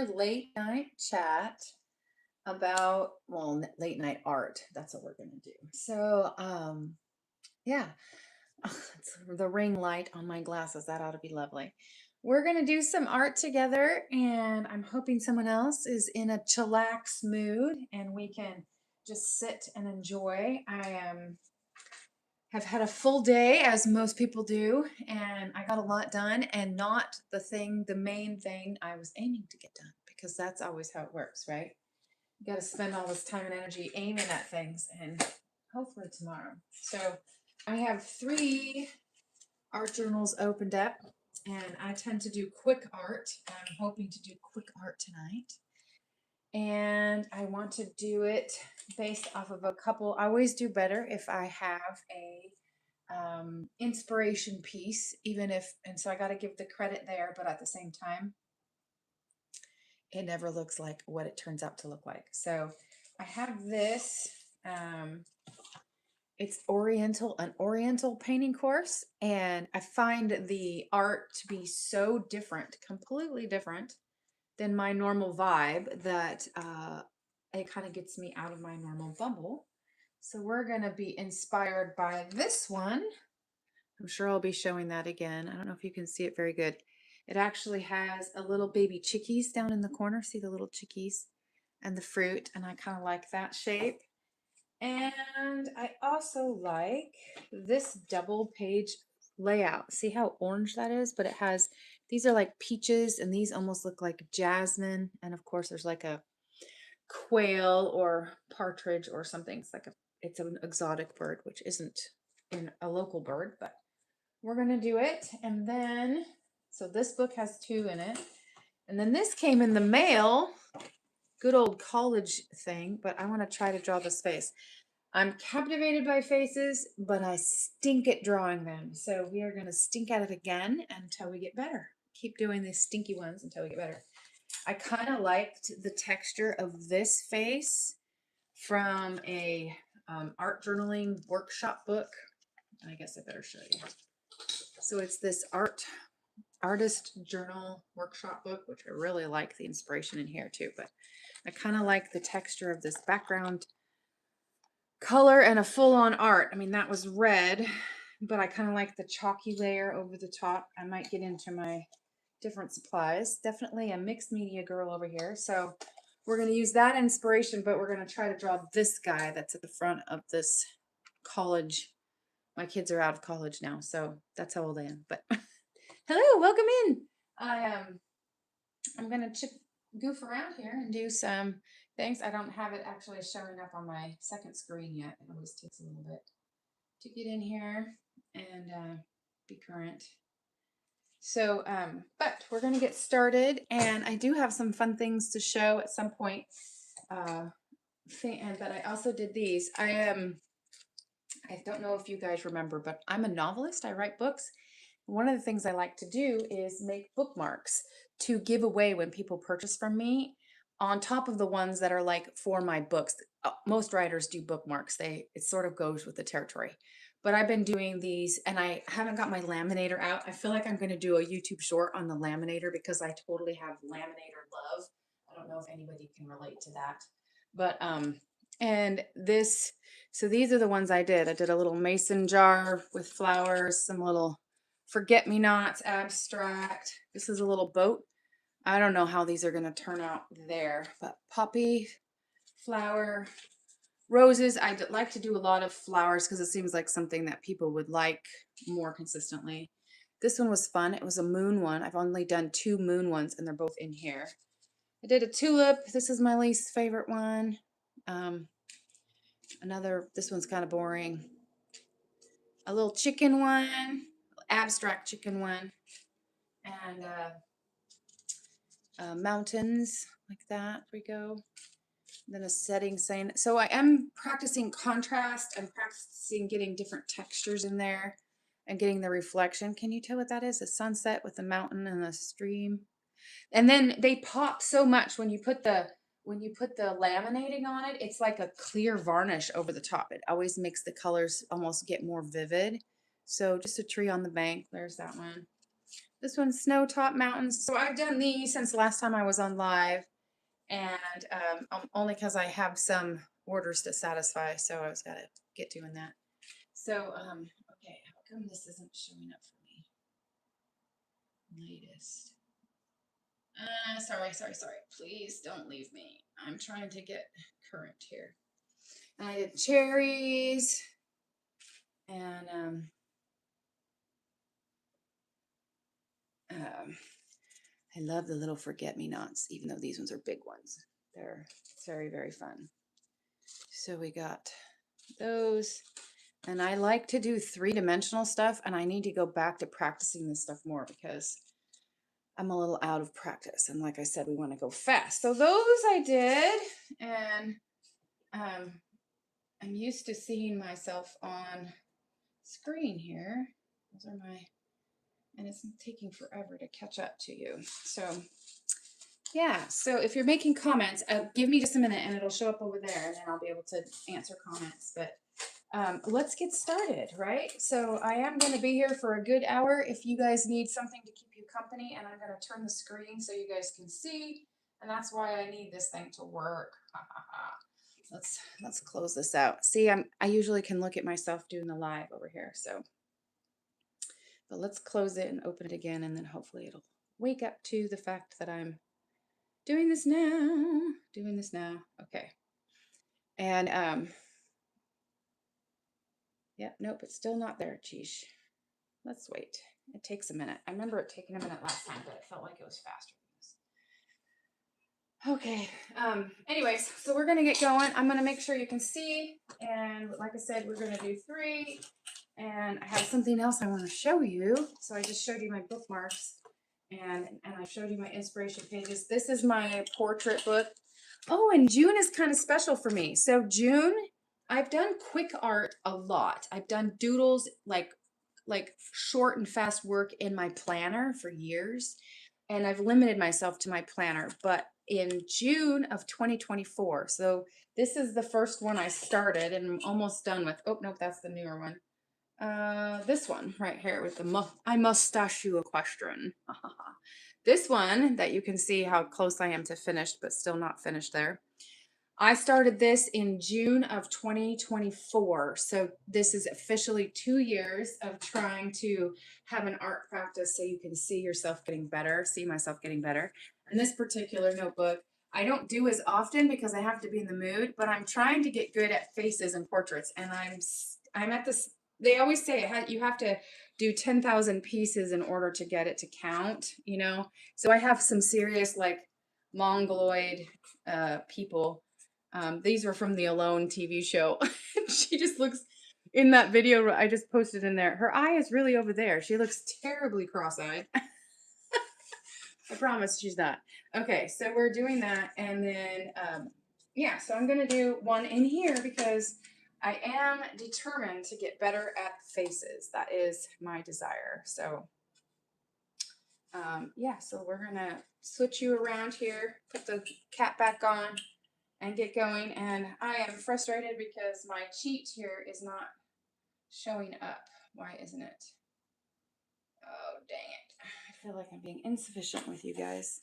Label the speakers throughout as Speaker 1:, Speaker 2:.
Speaker 1: late night chat about, well, late night art. That's what we're going to do. Yeah, it's the ring light on my glasses. That ought to be lovely. We're going to do some art together, and I'm hoping someone else is in a chillax mood and we can just sit and enjoy. Have had a full day, as most people do, and I got a lot done, and not the main thing I was aiming to get done, because that's always how it works, right? You got to spend all this time and energy aiming at things, and hopefully tomorrow. So I have 3 art journals opened up, and I tend to do quick art. I'm hoping to do quick art tonight, and I want to do it based off of a couple. I always do better if I have a inspiration piece, even if, and so I got to give the credit there, but at the same time, it never looks like what it turns out to look like. So I have this. Um, it's an Oriental painting course, and I find the art to be so different, completely different than my normal vibe, that it kind of gets me out of my normal bubble. So we're going to be inspired by this one. I'm sure I'll be showing that again. I don't know if you can see it very good. It actually has a little baby chickies down in the corner. See the little chickies and the fruit, and I kind of like that shape. And I also like this double page layout. See how orange that is? But it has, these are like peaches, and these almost look like jasmine. And of course there's like a quail or partridge or something. It's an exotic bird, which isn't a local bird, but we're going to do it. And then, so this book has 2 in it. And then this came in the mail, good old college thing, but I want to try to draw this face. I'm captivated by faces, but I stink at drawing them. So we are going to stink at it again until we get better. Keep doing these stinky ones until we get better. I kind of liked the texture of this face from a art journaling workshop book. I guess I better show you. So it's this artist journal workshop book, which I really like the inspiration in here too, but I kind of like the texture of this background color and a full-on art. I mean, that was red, but I kind of like the chalky layer over the top. I might get into my different supplies. Definitely a mixed media girl over here. So we're going to use that inspiration, but we're going to try to draw this guy that's at the front of this college. My kids are out of college now, so that's how old I am. But hello, welcome in. I'm gonna goof around here and do some things. I don't have it actually showing up on my second screen yet. It always takes a little bit to get in here and be current. So, but we're gonna get started, and I do have some fun things to show at some point. But I also did these. I don't know if you guys remember, but I'm a novelist. I write books. One of the things I like to do is make bookmarks to give away when people purchase from me, on top of the ones that are like for my books. Most writers do bookmarks. It sort of goes with the territory. But I've been doing these, and I haven't got my laminator out. I feel like I'm going to do a YouTube short on the laminator, because I totally have laminator love. I don't know if anybody can relate to that. But and this, so these are the ones I did. I did a little mason jar with flowers, some little forget-me-nots, abstract. This is a little boat. I don't know how these are going to turn out there, but poppy, flower, roses. I'd like to do a lot of flowers because it seems like something that people would like more consistently. This one was fun. It was a moon one. I've only done 2 moon ones, and they're both in here. I did a tulip. This is my least favorite one. This one's kind of boring. A little chicken one, abstract chicken one, and mountains like that. We go. Then a setting saying. So I am practicing contrast. I'm practicing getting different textures in there and getting the reflection. Can you tell what that is? A sunset with a mountain and a stream. And then they pop so much when you put the laminating on it. It's like a clear varnish over the top. It always makes the colors almost get more vivid. So just a tree on the bank. There's that one. This one's Snow Top Mountains. So I've done these since the last time I was on live, and only because I have some orders to satisfy, so I was gotta get doing that. So okay, how come this isn't showing up for me? Latest. Sorry. Please don't leave me. I'm trying to get current here. I did cherries and I love the little forget-me-nots, even though these ones are big ones. They're very, very fun. So we got those. And I like to do three-dimensional stuff, and I need to go back to practicing this stuff more because I'm a little out of practice. And like I said, we want to go fast. So those I did, and I'm used to seeing myself on screen here. Those are my, and it's taking forever to catch up to you. So yeah, so if you're making comments, give me just a minute and it'll show up over there and then I'll be able to answer comments. But let's get started, right? So I am going to be here for a good hour. If you guys need something to keep you company, and I'm going to turn the screen so you guys can see, and that's why I need this thing to work. Let's close this out. See, I usually can look at myself doing the live over here. So, but let's close it and open it again, and then hopefully it'll wake up to the fact that I'm doing this now. Okay. And yeah, nope, it's still not there. Geesh. Let's wait. It takes a minute. I remember it taking a minute last time, but it felt like it was faster than this. Okay. Anyways, so we're gonna get going. I'm gonna make sure you can see, and like I said, we're gonna do 3. And I have something else I want to show you. So I just showed you my bookmarks, and I showed you my inspiration pages. This is my portrait book. Oh, and June is kind of special for me. So June, I've done quick art a lot. I've done doodles, like short and fast work in my planner for years, and I've limited myself to my planner. But in June of 2024, so this is the first one I started and I'm almost done with. Oh, no, that's the newer one. This one right here with the I mustache you a question. This one that you can see how close I am to finished, but still not finished there. I started this in June of 2024. So this is officially 2 years of trying to have an art practice so you can see yourself getting better, see myself getting better. And this particular notebook, I don't do as often because I have to be in the mood, but I'm trying to get good at faces and portraits. And I'm at this, they always say you have to do 10,000 pieces in order to get it to count, you know? So I have some serious like mongoloid people. These were from the Alone TV show. She just looks in that video I just posted in there. Her eye is really over there. She looks terribly cross-eyed. I promise she's not. Okay, so we're doing that. And then, yeah, so I'm going to do one in here because I am determined to get better at faces. That is my desire. So, yeah, so we're going to switch you around here, put the cap back on, and get going. And I am frustrated because my cheat here is not showing up. Why isn't it? Oh, dang it. I feel like I'm being insufficient with you guys.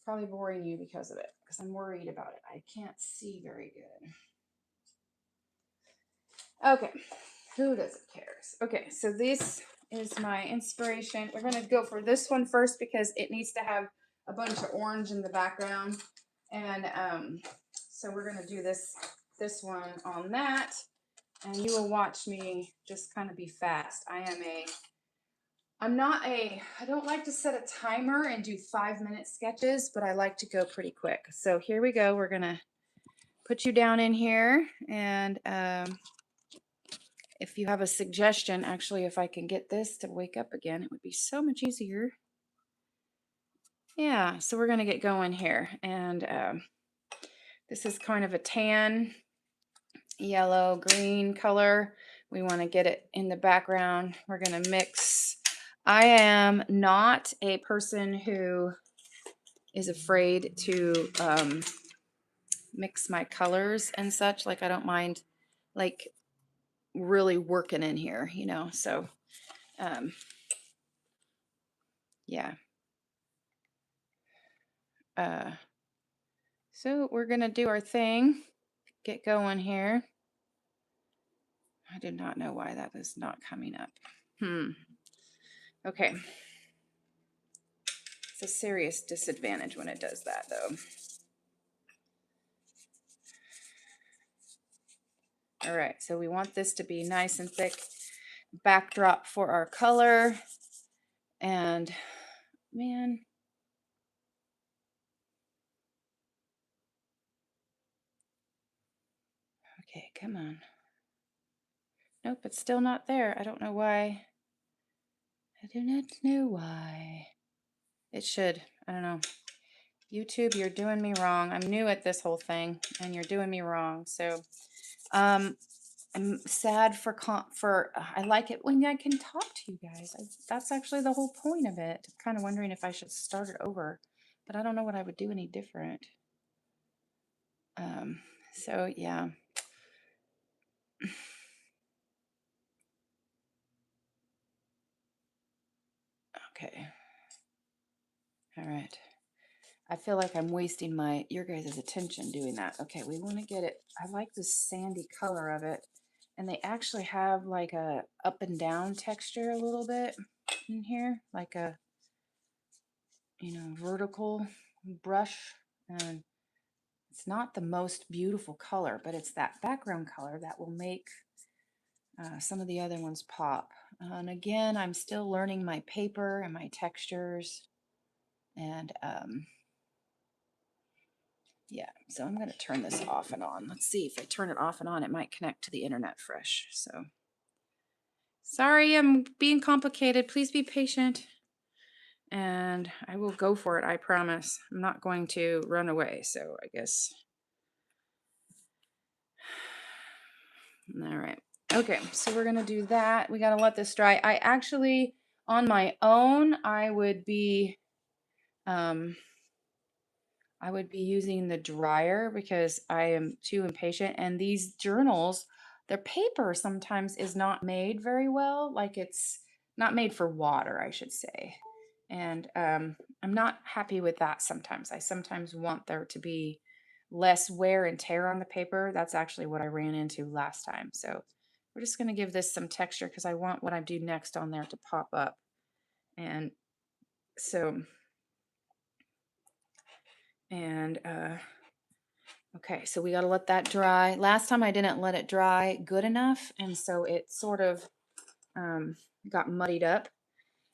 Speaker 1: Probably boring you because of it, because I'm worried about it. I can't see very good. Okay, who doesn't cares? Okay, so this is my inspiration. We're going to go for this one first because it needs to have a bunch of orange in the background. And so we're going to do this one on that. And you will watch me just kind of be fast. I don't like to set a timer and do 5-minute sketches, but I like to go pretty quick. So here we go. We're going to put you down in here. And if you have a suggestion, actually, if I can get this to wake up again, it would be so much easier. Yeah, so we're going to get going here. And this is kind of a tan, yellow, green color. We want to get it in the background. We're going to mix. I am not a person who is afraid to mix my colors and such. Like, I don't mind like really working in here, you know. So yeah. So we're going to do our thing, get going here. I did not know why that was not coming up. Okay. It's a serious disadvantage when it does that, though. All right, so we want this to be nice and thick backdrop for our color. And man, okay, come on. Nope, it's still not there. I don't know why. I do not know why. It should. I don't know. YouTube, you're doing me wrong. I'm new at this whole thing, and you're doing me wrong. So, I'm sad for I like it when I can talk to you guys. That's actually the whole point of it. I'm kind of wondering if I should start it over, but I don't know what I would do any different. So yeah. Okay. All right. I feel like I'm wasting your guys' attention doing that. Okay, we want to get it. I like the sandy color of it. And they actually have like a up and down texture a little bit in here, like a, vertical brush. And it's not the most beautiful color, but it's that background color that will make some of the other ones pop. And again, I'm still learning my paper and my textures. And yeah, so I'm going to turn this off and on. Let's see, if I turn it off and on, it might connect to the internet fresh. So sorry, I'm being complicated. Please be patient. And I will go for it, I promise. I'm not going to run away, so I guess. All right. Okay, so we're going to do that. We got to let this dry. I actually, on my own, I would be using the dryer because I am too impatient. And these journals, their paper sometimes is not made very well. Like it's not made for water, I should say. And I'm not happy with that sometimes. I sometimes want there to be less wear and tear on the paper. That's actually what I ran into last time. So we're just going to give this some texture because I want what I do next on there to pop up. And so, okay, so we got to let that dry. Last time I didn't let it dry good enough, and so it sort of got muddied up.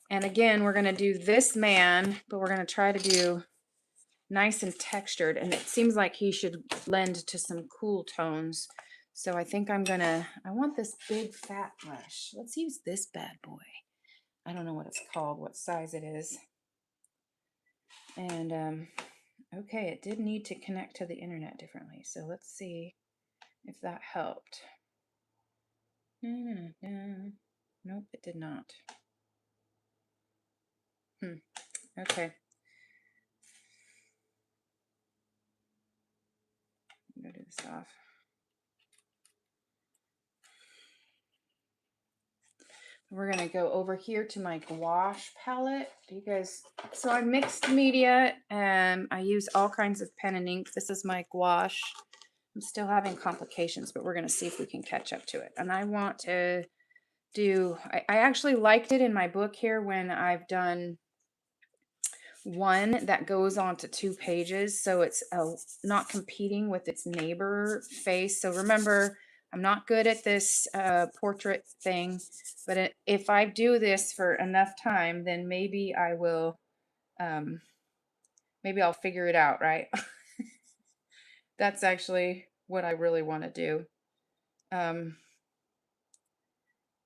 Speaker 1: And again, we're going to do this man, but we're going to try to do nice and textured, and it seems like he should lend to some cool tones. So I think I want this big fat brush. Let's use this bad boy. I don't know what it's called, what size it is. And okay, it did need to connect to the internet differently. So let's see if that helped. Nope, it did not. Okay. I'm gonna do this off. We're gonna go over here to my gouache palette because so I mixed media and I use all kinds of pen and ink. This is my gouache. I'm still having complications, but we're gonna see if we can catch up to it. And I want to do, I actually liked it in my book here when I've done one that goes on to 2 pages, so it's not competing with its neighbor face. So remember, I'm not good at this portrait thing, but if I do this for enough time, then maybe I will, maybe I'll figure it out, right? That's actually what I really want to do.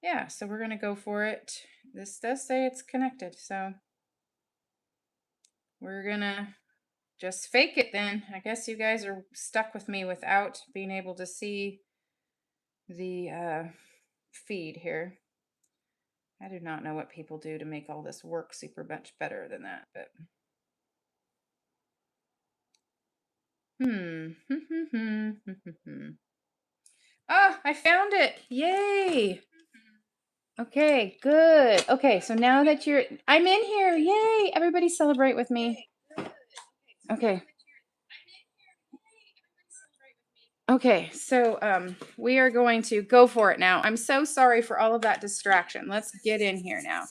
Speaker 1: Yeah, so we're going to go for it. This does say it's connected, so we're going to just fake it then. I guess you guys are stuck with me without being able to see the feed here. I do not know what people do to make all this work super much better than that, but Ah, I found it. Yay. Okay, good. Okay, so now that I'm in here. Yay! Everybody celebrate with me. Okay. Okay, so we are going to go for it now. I'm so sorry for all of that distraction. Let's get in here now.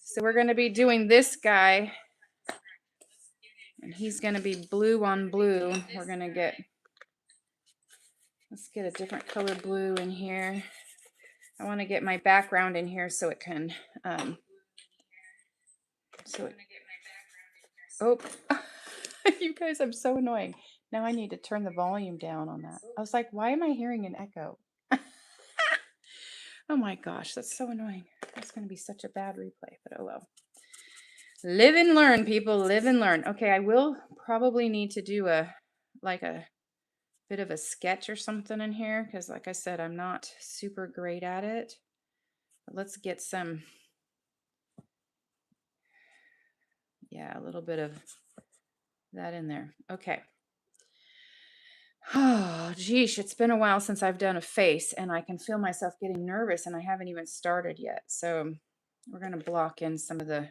Speaker 1: So we're going to be doing this guy, and he's going to be blue on blue. We're going to let's get a different color blue in here. I want to get my background in here so it can, oh, you guys, I'm so annoying. Now I need to turn the volume down on that. I was like, why am I hearing an echo? Oh my gosh, that's so annoying. That's going to be such a bad replay, but oh well. Live and learn, people. Live and learn. Okay, I will probably need to do a bit of a sketch or something in here because, like I said, I'm not super great at it. But let's get some, yeah, a little bit of that in there. Okay. Oh, geez, it's been a while since I've done a face, and I can feel myself getting nervous, and I haven't even started yet. So we're going to block in some of the,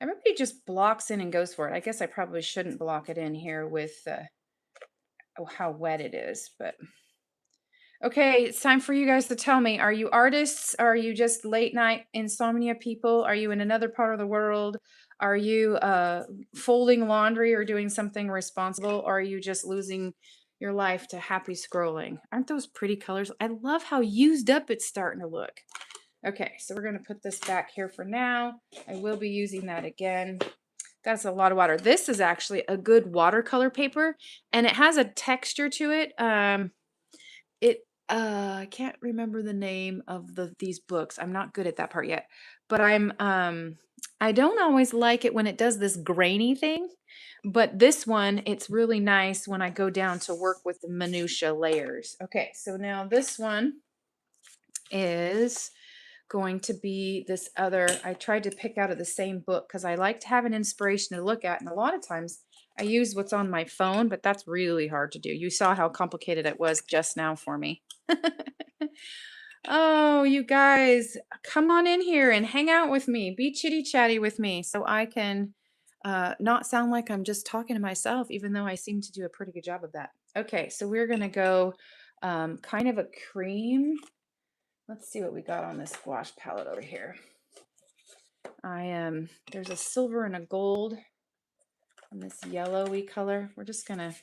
Speaker 1: everybody just blocks in and goes for it. I guess I probably shouldn't block it in here with how wet it is, but okay, it's time for you guys to tell me, are you artists? Are you just late night insomnia people? Are you in another part of the world? Are you folding laundry or doing something responsible? Or are you just losing your life to happy scrolling? Aren't those pretty colors? I love how used up it's starting to look. Okay, so we're going to put this back here for now. I will be using that again. That's a lot of water. This is actually a good watercolor paper, and it has a texture to it. I can't remember the name of these books. I'm not good at that part yet. But I don't always like it when it does this grainy thing. But this one, it's really nice when I go down to work with the minutia layers. Okay, so now this one is going to be this other, I tried to pick out of the same book because I like to have an inspiration to look at. And a lot of times I use what's on my phone, but that's really hard to do. You saw how complicated it was just now for me. Oh, you guys, come on in here and hang out with me. Be chitty chatty with me so I can not sound like I'm just talking to myself, even though I seem to do a pretty good job of that. Okay, so we're going to go kind of a cream. Let's see what we got on this gouache palette over here. There's a silver and a gold on this yellowy color. We're just going to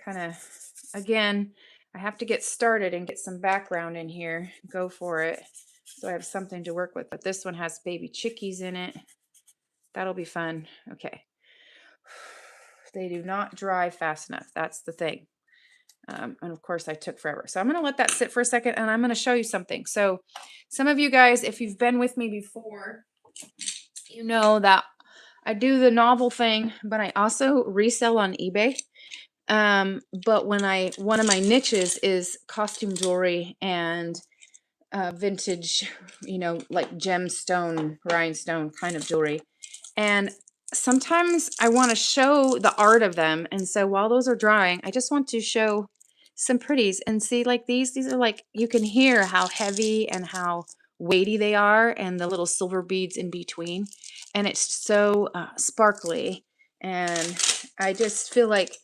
Speaker 1: kind of, again, I have to get started and get some background in here. Go for it. So I have something to work with. But this one has baby chickies in it. That'll be fun. Okay. They do not dry fast enough. That's the thing. And of course I took forever. So I'm going to let that sit for a second and I'm going to show you something. So some of you guys, if you've been with me before, you know that I do the novel thing, but I also resell on eBay. But one of my niches is costume jewelry and vintage, like gemstone, rhinestone kind of jewelry. And sometimes I want to show the art of them. And so while those are drying, I just want to show some pretties and see like these are like, you can hear how heavy and how weighty they are and the little silver beads in between. And it's so sparkly. And I just feel like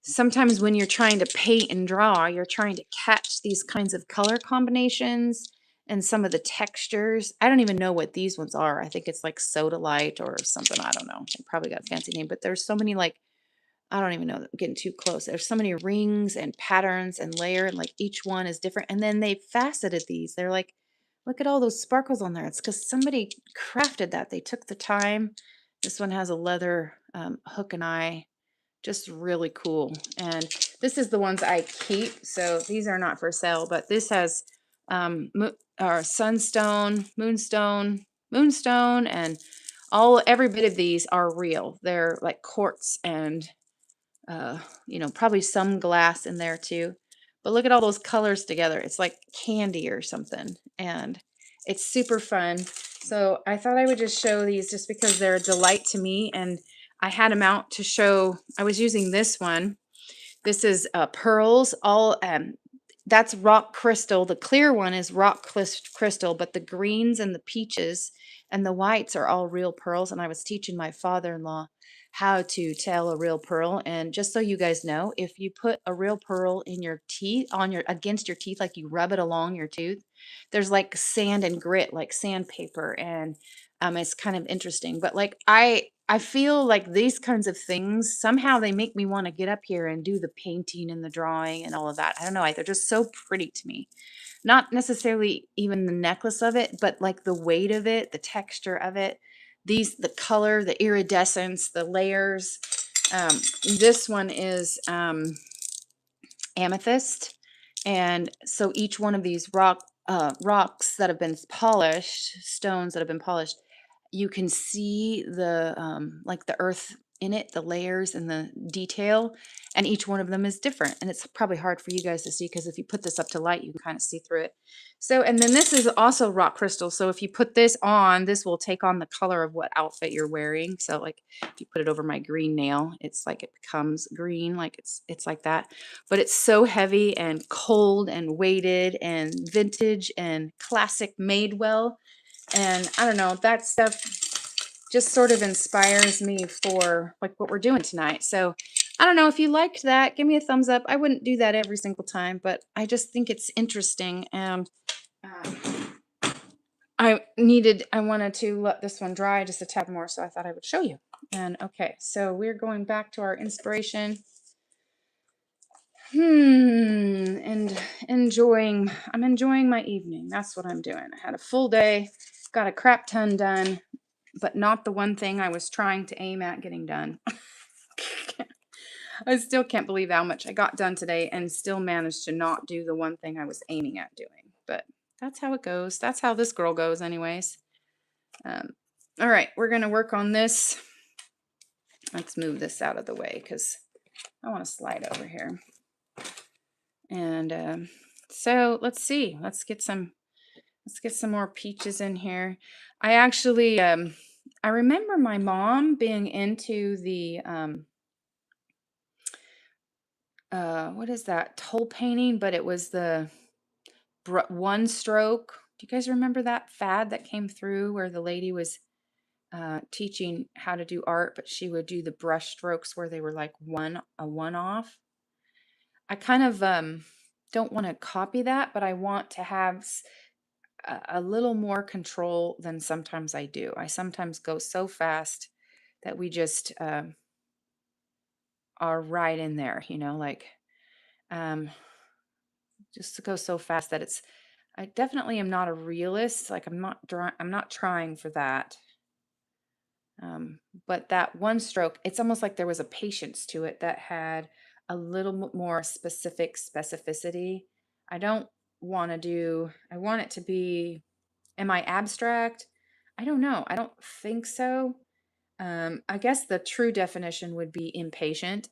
Speaker 1: sometimes when you're trying to paint and draw, you're trying to catch these kinds of color combinations and some of the textures. I don't even know what these ones are. I think it's like Soda Light or something. I don't know. It probably got a fancy name, but there's so many like, I don't even know. I'm getting too close. There's so many rings and patterns and layer, and like each one is different. And then they faceted these. They're like, look at all those sparkles on there. It's because somebody crafted that. They took the time. This one has a leather hook and eye. Just really cool. And this is the ones I keep. So these are not for sale, but this has sunstone, moonstone, and every bit of these are real. They're like quartz and probably some glass in there too. But look at all those colors together. It's like candy or something. And it's super fun. So I thought I would just show these just because they're a delight to me. And I had them out to show. I was using this one. This is pearls. that's rock crystal. The clear one is rock crystal, but the greens and the peaches and the whites are all real pearls. And I was teaching my father-in-law how to tell a real pearl. And just so you guys know, if you put a real pearl in your teeth, on your against your teeth, like you rub it along your tooth, there's like sand and grit, like sandpaper, and it's kind of interesting. But like I feel like these kinds of things somehow they make me want to get up here and do the painting and the drawing and all of that. I don't know, they're just so pretty to me. Not necessarily even the necklace of it, but like the weight of it, the texture of it, the color, the iridescence, the layers. Um, this one is amethyst, and so each one of these rocks that have been polished, stones that have been polished, you can see the like the earth in it, the layers and the detail, and each one of them is different. And it's probably hard for you guys to see because if you put this up to light, you can kind of see through it. So, and then this is also rock crystal. So if you put this on, this will take on the color of what outfit you're wearing. So like if you put it over my green nail, it's like it becomes green, like it's like that. But it's so heavy and cold and weighted and vintage and classic Madewell. And I don't know, that stuff just sort of inspires me for like what we're doing tonight. So I don't know if you liked that, give me a thumbs up. I wouldn't do that every single time, but I just think it's interesting. And um, I wanted to let this one dry just a tad more, so I thought I would show you. And okay, so we're going back to our inspiration. And I'm enjoying my evening. That's what I'm doing. I had a full day, got a crap ton done, but not the one thing I was trying to aim at getting done. I still can't believe how much I got done today and still managed to not do the one thing I was aiming at doing. But that's how it goes. That's how this girl goes anyways. All right, we're going to work on this. Let's move this out of the way because I want to slide over here. And so let's see. Let's get some more peaches in here. I actually I remember my mom being into the what is that? Toll painting, but it was the one stroke. Do you guys remember that fad that came through where the lady was teaching how to do art, but she would do the brush strokes where they were like a one off? I kind of don't want to copy that, but I want to have a little more control than sometimes I do. I sometimes go so fast that we just are right in there, like um, just to go so fast that I definitely am not a realist. Like I'm not trying for that. But that one stroke, it's almost like there was a patience to it that had a little more specificity. I don't want to do, I want it to be, am I abstract? I don't know. I don't think so. I guess the true definition would be impatient.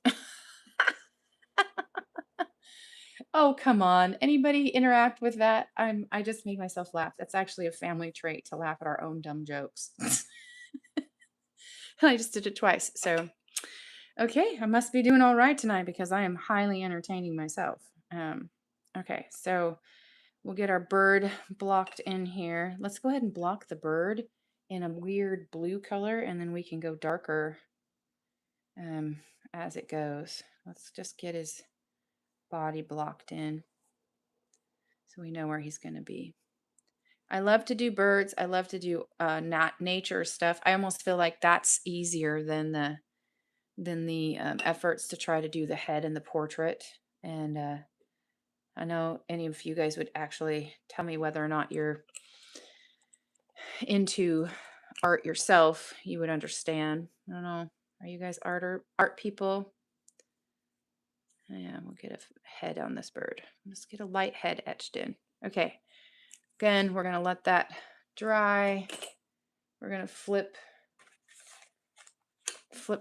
Speaker 1: Oh, come on. Anybody interact with that? I just made myself laugh. That's actually a family trait to laugh at our own dumb jokes. I just did it twice. So, okay, I must be doing all right tonight because I am highly entertaining myself. Okay, so we'll get our bird blocked in here. Let's go ahead and block the bird in a weird blue color, and then we can go darker as it goes. Let's just get his body blocked in so we know where he's going to be. I love to do birds. I love to do not nature stuff. I almost feel like that's easier than the efforts to try to do the head and the portrait. And I know any of you guys would actually tell me whether or not you're into art yourself. You would understand. I don't know. Are you guys art people? Yeah, we'll get a head on this bird. Let's get a light head etched in. Okay. Again, we're going to let that dry. We're going to flip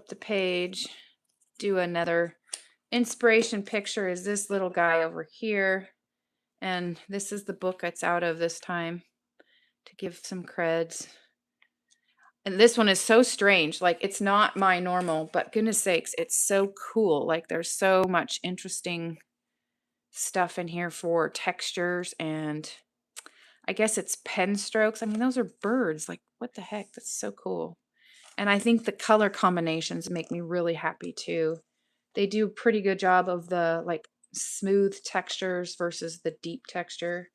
Speaker 1: the page, do another inspiration picture is this little guy over here. And this is the book it's out of this time to give some creds. And this one is so strange. Like it's not my normal, but goodness sakes, it's so cool. Like there's so much interesting stuff in here for textures, and I guess it's pen strokes. I mean, those are birds. Like, what the heck? That's so cool. And I think the color combinations make me really happy too. They do a pretty good job of the like smooth textures versus the deep texture.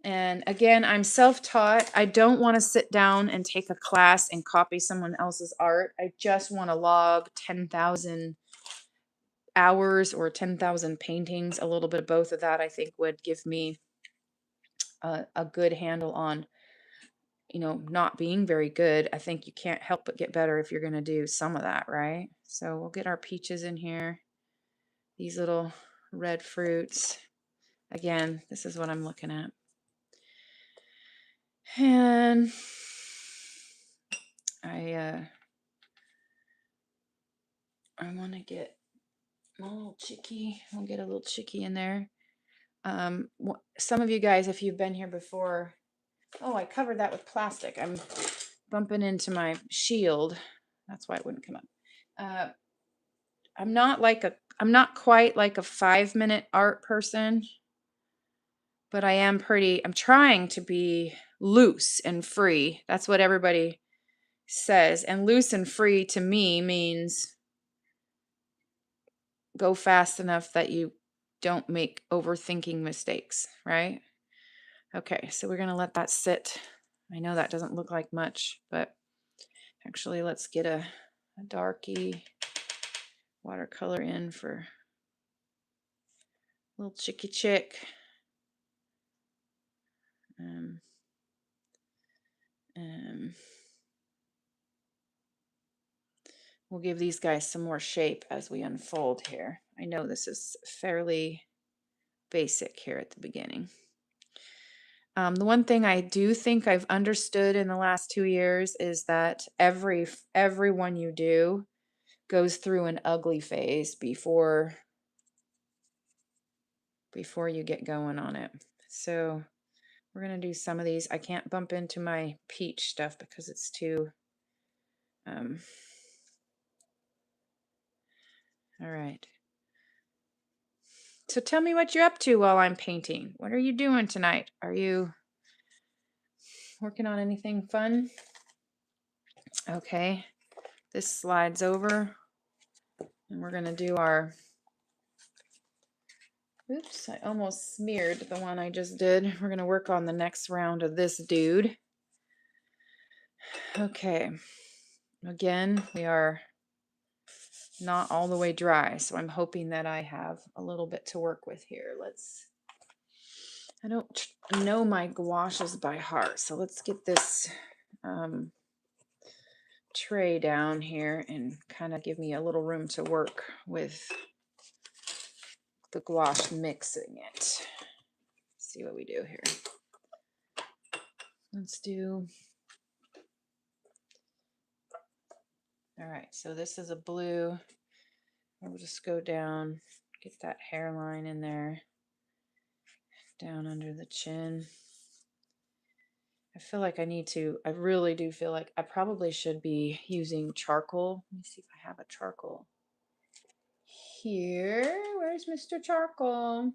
Speaker 1: And again, I'm self-taught. I don't want to sit down and take a class and copy someone else's art. I just want to log 10,000 hours or 10,000 paintings. A little bit of both of that, I think, would give me a good handle on, not being very good. I think you can't help but get better if you're going to do some of that, right? So we'll get our peaches in here. These little red fruits. Again, this is what I'm looking at. And I want to get a little chicky. We'll get a little chicky in there. Some of you guys, if you've been here before, oh, I covered that with plastic. I'm bumping into my shield. That's why it wouldn't come up. I'm not quite like a 5-minute art person, but I'm trying to be loose and free. That's what everybody says. And loose and free to me means go fast enough that you don't make overthinking mistakes, right? Okay, so we're going to let that sit. I know that doesn't look like much, but actually let's get a darky watercolor in for little chicky chick. We'll give these guys some more shape as we unfold here. I know this is fairly basic here at the beginning. The one thing I do think I've understood in the last 2 years is that everyone you do goes through an ugly phase before you get going on it. So we're going to do some of these. I can't bump into my peach stuff because it's too all right. So tell me what you're up to while I'm painting. What are you doing tonight? Are you working on anything fun? Okay, this slides over and we're gonna do our, oops, I almost smeared the one I just did. We're gonna work on the next round of this dude. Okay, again, we are not all the way dry, so I'm hoping that I have a little bit to work with here. I don't know my gouaches by heart, so let's get this tray down here and kind of give me a little room to work with the gouache, mixing it. Let's see what we do here. Let's do, all right, so this is a blue. We'll just go down, get that hairline in there, down under the chin. I feel like I really do feel like I probably should be using charcoal. Let me see if I have a charcoal here. Where's Mr. Charcoal?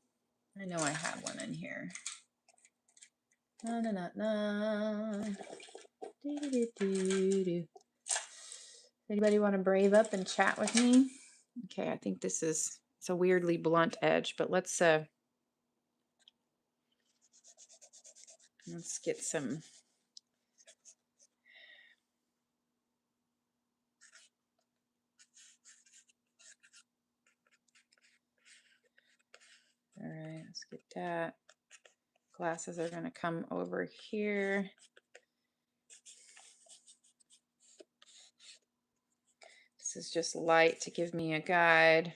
Speaker 1: I know I have one in here. Na na na na. Anybody want to brave up and chat with me? Okay, I think it's a weirdly blunt edge, but let's get some. All right, let's get that. Glasses are going to come over here. This is just light to give me a guide.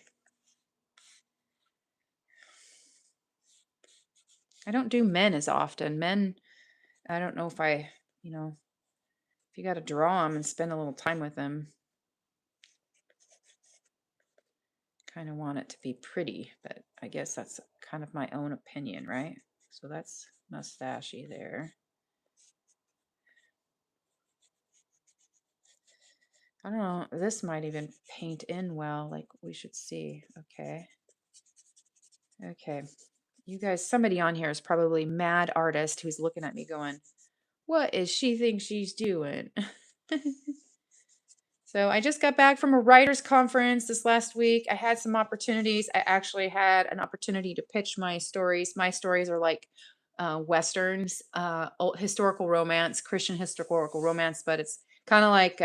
Speaker 1: I don't do men as often. Men, I don't know if if you got to draw them and spend a little time with them, kind of want it to be pretty, but I guess that's kind of my own opinion, right? So that's mustachey there. I don't know, this might even paint in well, like we should see. Okay. Okay. You guys, somebody on here is probably mad artist who's looking at me going, what is she think she's doing? So I just got back from a writers conference this last week. I had some opportunities. I actually had an opportunity to pitch my stories. My stories are like westerns, historical romance, Christian historical romance, but it's kind of like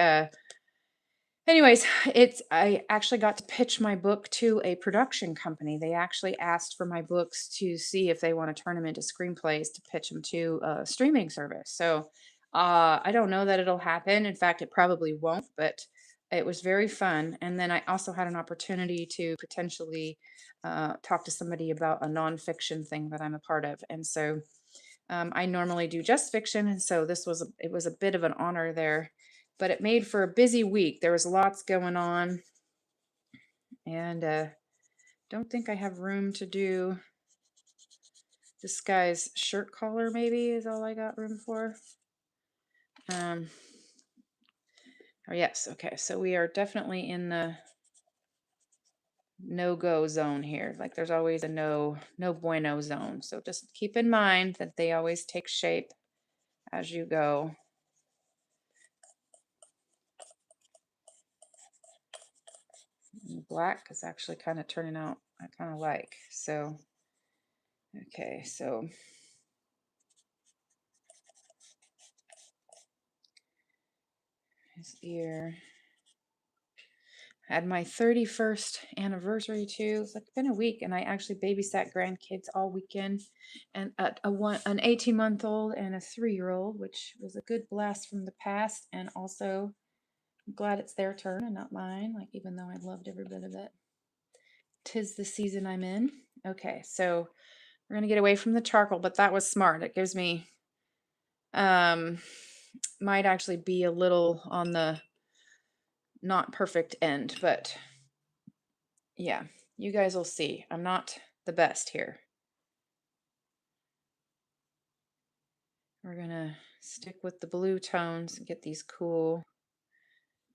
Speaker 1: anyways, it's I actually got to pitch my book to a production company. They actually asked for my books to see if they want to turn them into screenplays to pitch them to a streaming service. So I don't know that it'll happen. In fact, it probably won't, but it was very fun. And then I also had an opportunity to potentially talk to somebody about a nonfiction thing that I'm a part of. And so I normally do just fiction, and so it was a bit of an honor there, but it made for a busy week. There was lots going on, and don't think I have room to do this guy's shirt collar. Maybe is all I got room for. Um, oh yes, okay. So we are definitely in the no-go zone here. Like there's always a no bueno zone. So just keep in mind that they always take shape as you go. Black is actually kind of turning out I kind of like. So, okay, so his ear. Had my 31st anniversary too. It's like been a week, and I actually babysat grandkids all weekend, and an 18-month-old and a 3-year-old, which was a good blast from the past. And also, I'm glad it's their turn and not mine. Like even though I loved every bit of it, 'tis the season I'm in. Okay, so we're gonna get away from the charcoal, but that was smart. It gives me might actually be a little on the not perfect end, but yeah, you guys will see. I'm not the best here. We're gonna stick with the blue tones and get these cool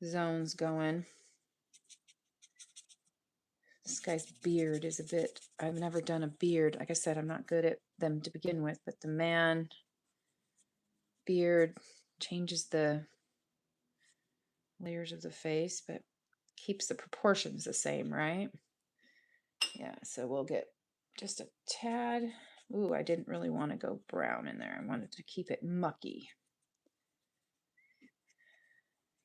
Speaker 1: zones going. This guy's beard is a bit, I've never done a beard. Like I said, I'm not good at them to begin with, but the man beard changes the layers of the face, but keeps the proportions the same, right? Yeah, so we'll get just a tad. Ooh, I didn't really want to go brown in there. I wanted to keep it mucky.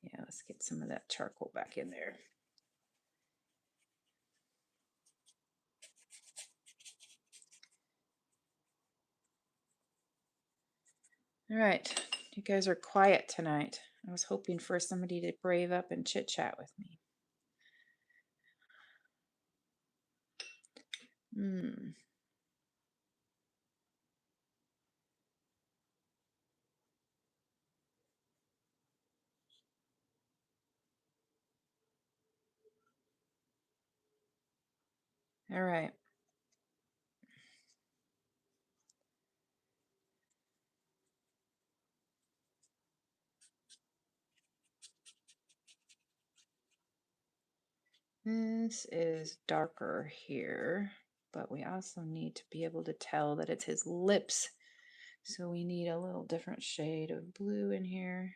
Speaker 1: Yeah, let's get some of that charcoal back in there. All right, you guys are quiet tonight. I was hoping for somebody to brave up and chit chat with me. Hmm. All right. This is darker here, but we also need to be able to tell that it's his lips. So we need a little different shade of blue in here.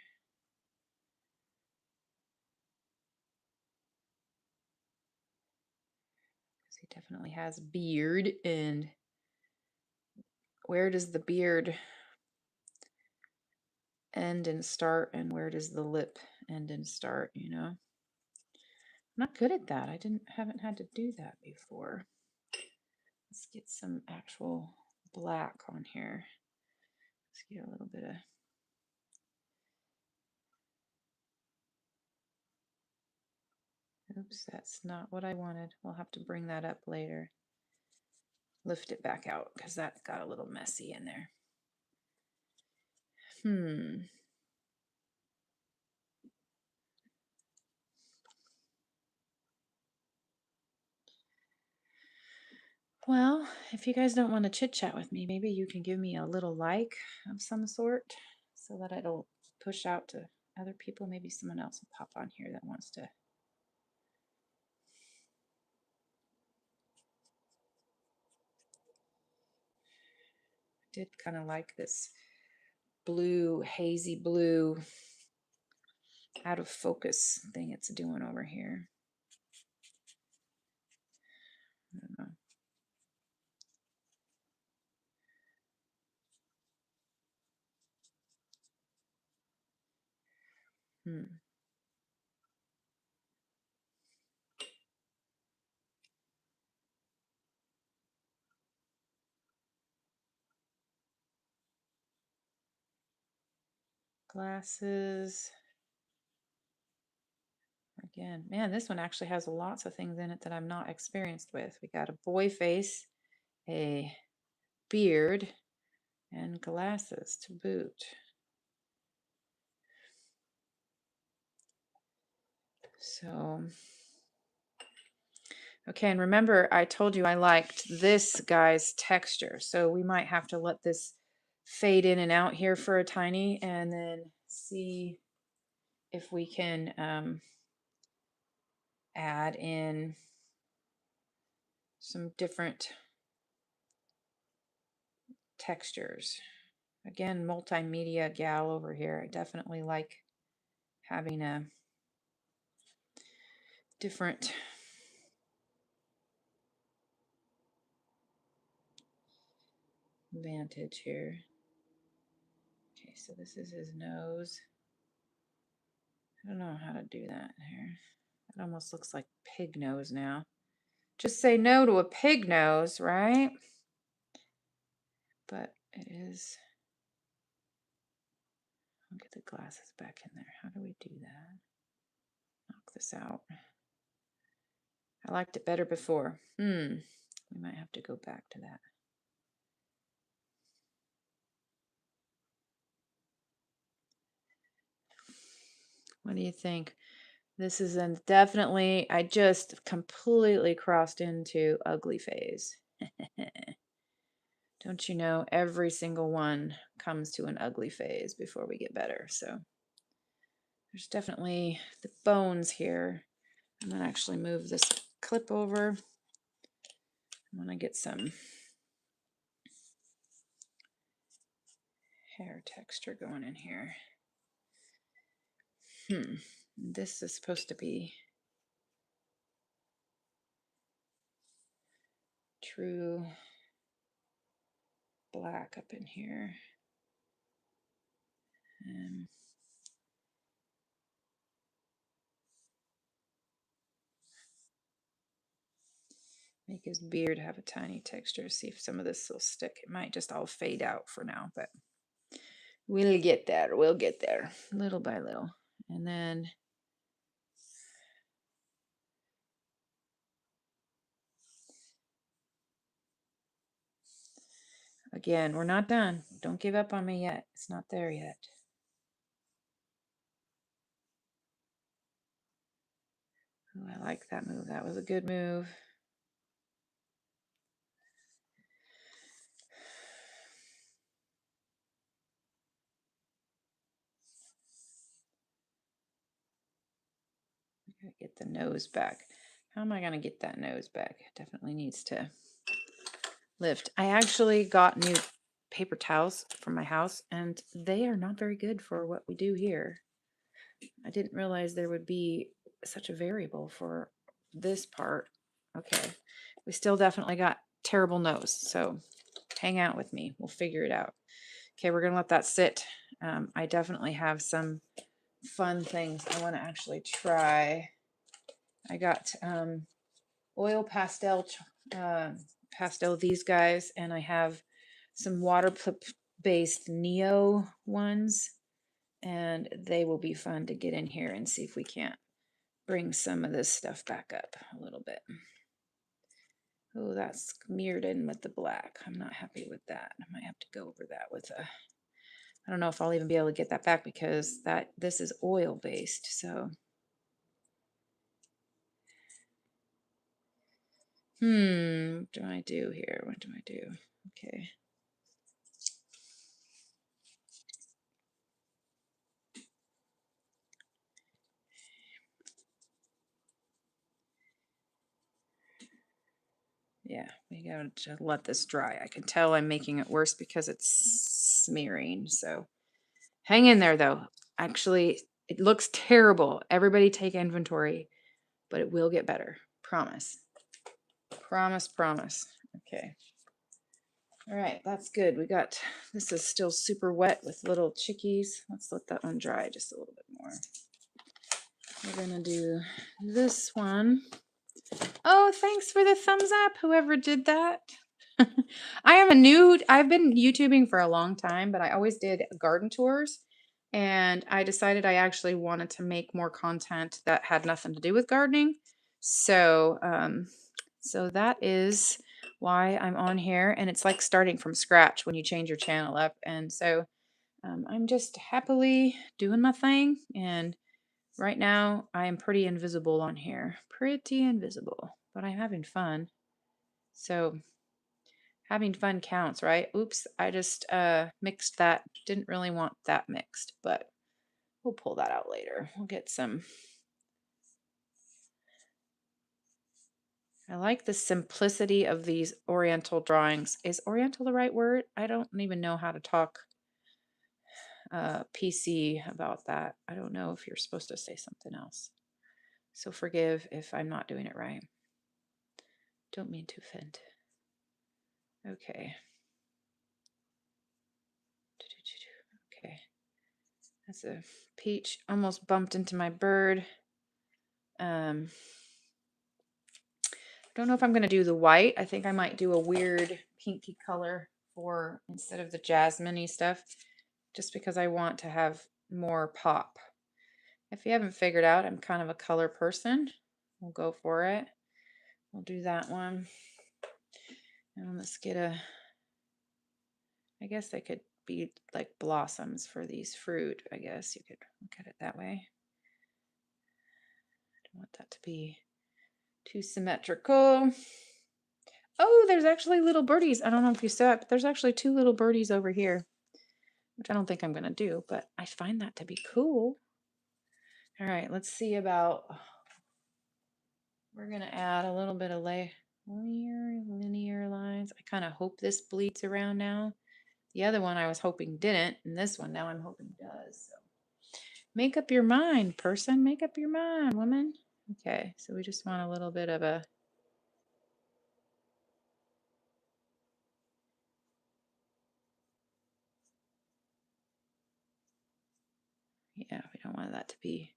Speaker 1: He definitely has beard, and where does the beard end and start, and where does the lip end and start, you know? I'm not good at that. I haven't had to do that before. Let's get some actual black on here. Let's get a little bit of oops, that's not what I wanted. We'll have to bring that up later. Lift it back out because that got a little messy in there. Well, if you guys don't want to chit chat with me, maybe you can give me a little like of some sort so that it'll push out to other people. Maybe someone else will pop on here that wants to. Did kind of like this blue, hazy blue, out of focus thing it's doing over here. I don't know. Glasses. Again, man, this one actually has lots of things in it that I'm not experienced with. We got a boy face, a beard, and glasses to boot. So, okay, and remember I told you I liked this guy's texture, so we might have to let this fade in and out here for a tiny and then see if we can add in some different textures. Again, multimedia gal over here. I definitely like having a different vantage here. Okay, so this is his nose. I don't know how to do that here. It almost looks like pig nose now. Just say no to a pig nose, right? But it is. I'll get the glasses back in there. How do we do that? Knock this out. I liked it better before. We might have to go back to that. What do you think? This is definitely, I just completely crossed into ugly phase. Don't you know, every single one comes to an ugly phase before we get better. So there's definitely the bones here. I'm going to actually move this clip over. I want to get some hair texture going in here. This is supposed to be true black up in here. Make his beard have a tiny texture. See if some of this will stick. It might just all fade out for now, but we'll get there. We'll get there little by little. And then again, we're not done. Don't give up on me yet. It's not there yet. Oh, I like that move. That was a good move. I gotta get the nose back. How am I gonna get that nose back? It definitely needs to lift. I actually got new paper towels from my house, and they are not very good for what we do here. I didn't realize there would be such a variable for this part. Okay, we still definitely got terrible nose, so hang out with me. We'll figure it out. Okay, we're gonna let that sit. I definitely have some fun things I want to actually try. I got oil pastel these guys, and I have some water based Neo ones, and they will be fun to get in here and see if we can't bring some of this stuff back up a little bit. Oh, that's mirrored in with the black. I'm not happy with that. I might have to go over that with a, I don't know if I'll even be able to get that back because this is oil based. So, what do I do here? What do I do? Okay. Yeah, we gotta just let this dry. I can tell I'm making it worse because it's smearing. So hang in there though. Actually, it looks terrible. Everybody take inventory, but it will get better. Promise. Promise, promise. Okay. All right, that's good. We got, this is still super wet with little chickies. Let's let that one dry just a little bit more. We're gonna do this one. Oh, thanks for the thumbs up, whoever did that. I've been YouTubing for a long time, but I always did garden tours. And I decided I actually wanted to make more content that had nothing to do with gardening. So, so that is why I'm on here. And it's like starting from scratch when you change your channel up. And so I'm just happily doing my thing. And right now I am pretty invisible on here. Pretty invisible, but I'm having fun. So having fun counts, right? Oops, I just mixed that. Didn't really want that mixed, but we'll pull that out later. We'll get some. I like the simplicity of these Oriental drawings. Is Oriental the right word? I don't even know how to talk PC about that. I don't know if you're supposed to say something else. So forgive if I'm not doing it right. Don't mean to offend. Okay. Okay. That's a peach. Almost bumped into my bird. Don't know if I'm going to do the white. I think I might do a weird pinky color for instead of the jasmine-y stuff, just because I want to have more pop. If you haven't figured out, I'm kind of a color person. We'll go for it. We'll do that one. And let's get I guess they could be like blossoms for these fruit. I guess you could look at it that way. I don't want that to be too symmetrical. Oh, there's actually little birdies. I don't know if you saw it, but there's actually 2 little birdies over here, which I don't think I'm going to do, but I find that to be cool. All right, let's see about, we're going to add a little bit of linear lines. I kind of hope this bleeds around now. The other one I was hoping didn't, and this one now I'm hoping does. So make up your mind, person. Make up your mind, woman. Okay, so we just want a little bit of a, yeah, we don't want that to be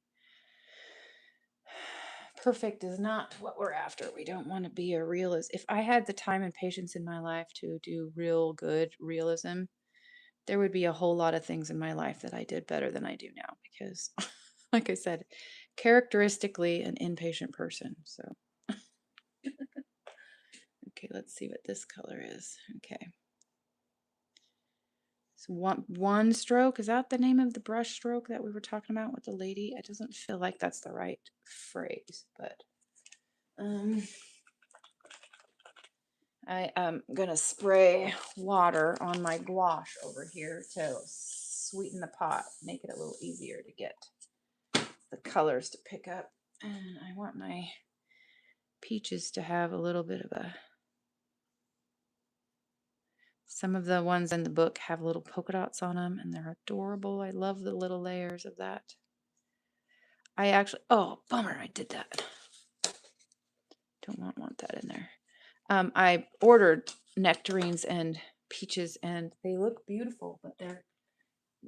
Speaker 1: perfect is not what we're after. We don't want to be a realist. If I had the time and patience in my life to do real good realism, there would be a whole lot of things in my life that I did better than I do now because, like I said, characteristically an impatient person. So, okay, let's see what this color is. Okay. So one stroke, is that the name of the brush stroke that we were talking about with the lady? It doesn't feel like that's the right phrase, but I am gonna spray water on my gouache over here to sweeten the pot, make it a little easier to get the colors to pick up. And I want my peaches to have a little bit of a, some of the ones in the book have little polka dots on them and they're adorable. I love the little layers of that. I actually, oh, bummer, I did that. Don't want that in there. I ordered nectarines and peaches and they look beautiful, but they're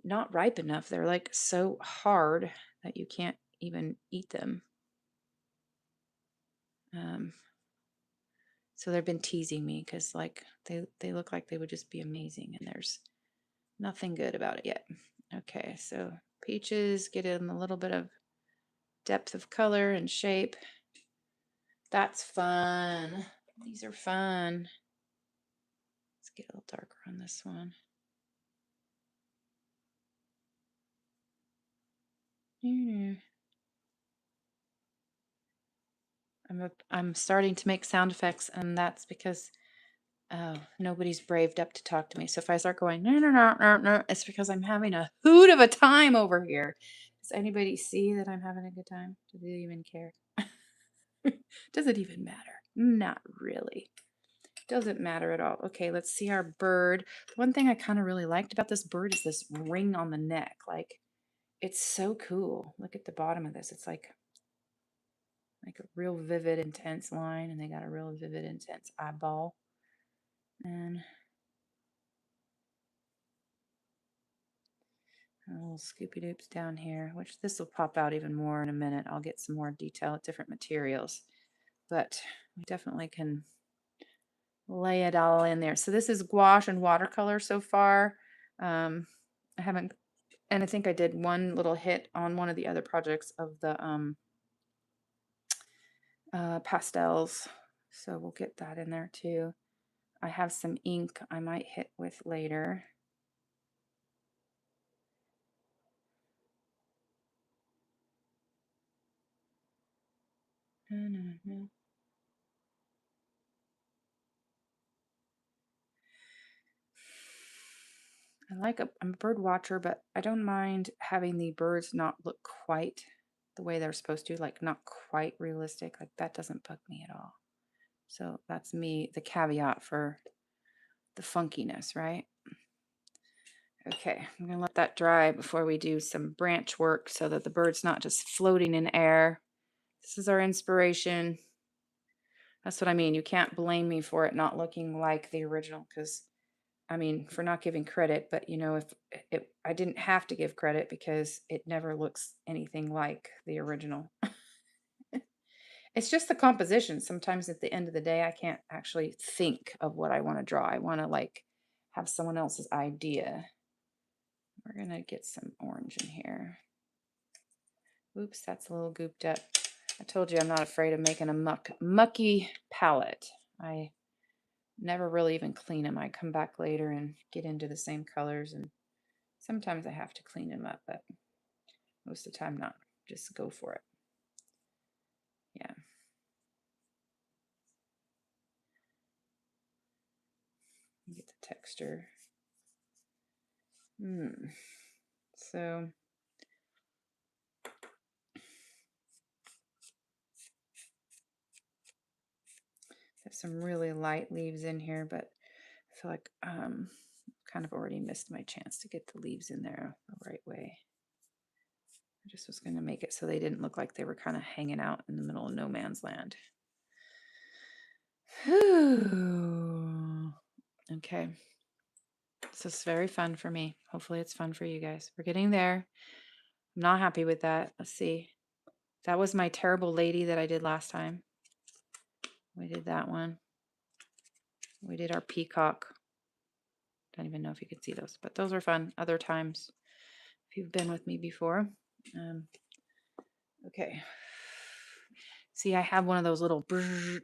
Speaker 1: not ripe enough. They're like so hard that you can't even eat them. So they've been teasing me because like they look like they would just be amazing and there's nothing good about it yet. Okay, so peaches, get in a little bit of depth of color and shape. That's fun. These are fun. Let's get a little darker on this one. I'm starting to make sound effects, and that's because nobody's braved up to talk to me. So if I start going no no no no no, it's because I'm having a hoot of a time over here. Does anybody see that I'm having a good time? Do they even care? Does it even matter? Not really. Doesn't matter at all. Okay, let's see our bird. One thing I kind of really liked about this bird is this ring on the neck. Like, it's so cool. Look at the bottom of this. It's like a real vivid, intense line, and they got a real vivid, intense eyeball. And a little Scoopy Doops down here, which this will pop out even more in a minute. I'll get some more detail at different materials, but we definitely can lay it all in there. So this is gouache and watercolor so far. I haven't, and I think I did one little hit on one of the other projects of the pastels. So we'll get that in there too. I have some ink I might hit with later. I'm a bird watcher, but I don't mind having the birds not look quite the way they're supposed to, like not quite realistic. Like that doesn't bug me at all. So that's me, the caveat for the funkiness, right? Okay, I'm gonna let that dry before we do some branch work so that the bird's not just floating in air. This is our inspiration. That's what I mean. You can't blame me for it not looking like the original because I mean, for not giving credit, but you know, if I didn't have to give credit because it never looks anything like the original. It's just the composition. Sometimes at the end of the day, I can't actually think of what I want to draw. I want to like have someone else's idea. We're going to get some orange in here. Oops, that's a little gooped up. I told you I'm not afraid of making a mucky palette. I never really even clean them. I come back later and get into the same colors, and sometimes I have to clean them up, but most of the time not. Just go for it. Yeah. Get the texture. So there's some really light leaves in here, but I feel like kind of already missed my chance to get the leaves in there the right way. I just was going to make it so they didn't look like they were kind of hanging out in the middle of no man's land. Okay. This is very fun for me. Hopefully it's fun for you guys. We're getting there. I'm not happy with that. Let's see. That was my terrible lady that I did last time. We did that one. We did our peacock. Don't even know if you can see those, but those are fun other times if you've been with me before. Okay. See, I have one of those little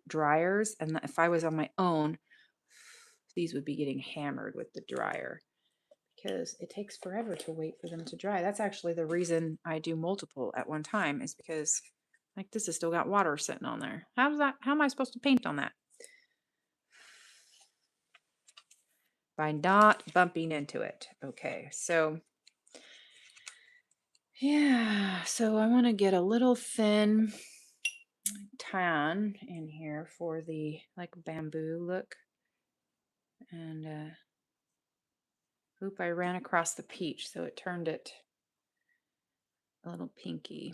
Speaker 1: dryers, and if I was on my own, these would be getting hammered with the dryer because it takes forever to wait for them to dry. That's actually the reason I do multiple at one time, is because like this has still got water sitting on there. How am I supposed to paint on that? By not bumping into it. Okay, so yeah, so I want to get a little thin tan in here for the like bamboo look. And oop, I ran across the peach, so it turned it a little pinky.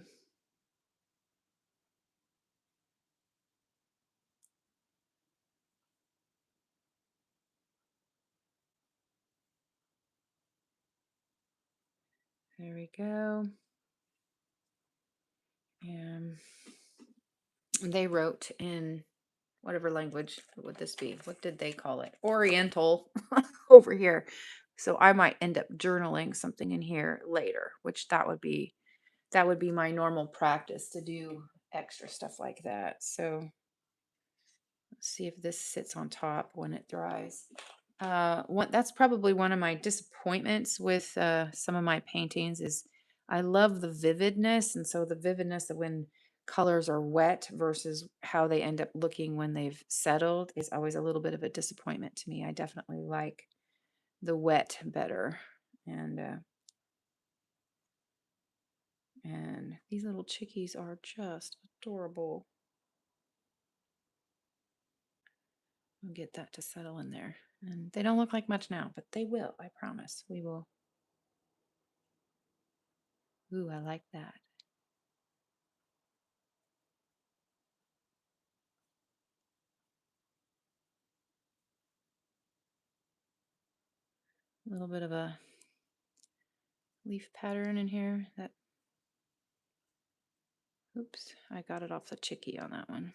Speaker 1: There we go. And they wrote in whatever language would this be? What did they call it? Oriental over here. So I might end up journaling something in here later, which that would be my normal practice to do extra stuff like that. So let's see if this sits on top when it dries. That's probably one of my disappointments with some of my paintings is I love the vividness, and so the vividness of when colors are wet versus how they end up looking when they've settled is always a little bit of a disappointment to me. I definitely like the wet better, and these little chickies are just adorable. We'll get that to settle in there. And they don't look like much now, but they will, I promise. We will. Ooh, I like that. A little bit of a leaf pattern in here. That, oops, I got it off the Chicky on that one.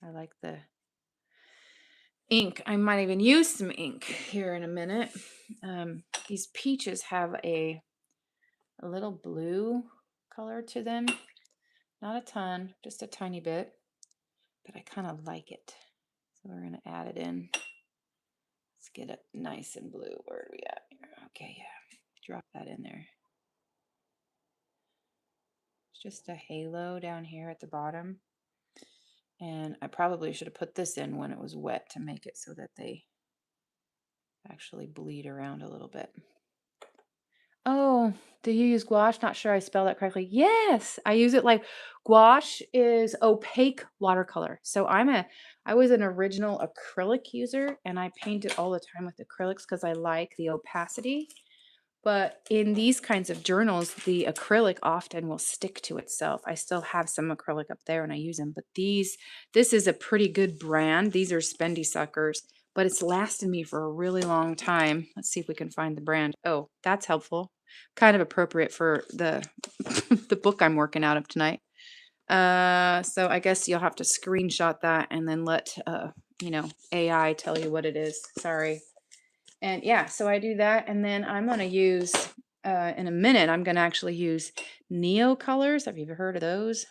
Speaker 1: I like the ink. I might even use some ink here in a minute. These peaches have a little blue color to them. Not a ton, just a tiny bit, but I kind of like it. So we're going to add it in. Let's get it nice and blue. Where are we at here? Okay, yeah. Drop that in there. It's just a halo down here at the bottom. And I probably should have put this in when it was wet to make it so that they actually bleed around a little bit. Oh, do you use gouache? Not sure I spelled that correctly. Yes, I use it like gouache is opaque watercolor. So I was an original acrylic user and I painted all the time with acrylics because I like the opacity. But in these kinds of journals, the acrylic often will stick to itself. I still have some acrylic up there and I use them, but this is a pretty good brand. These are Spendy Suckers, but it's lasted me for a really long time. Let's see if we can find the brand. Oh, that's helpful. Kind of appropriate for the the book I'm working out of tonight. So I guess you'll have to screenshot that and then let AI tell you what it is. Sorry. And yeah, so I do that. And then I'm going to use, in a minute, I'm going to actually use Neo colors. Have you ever heard of those?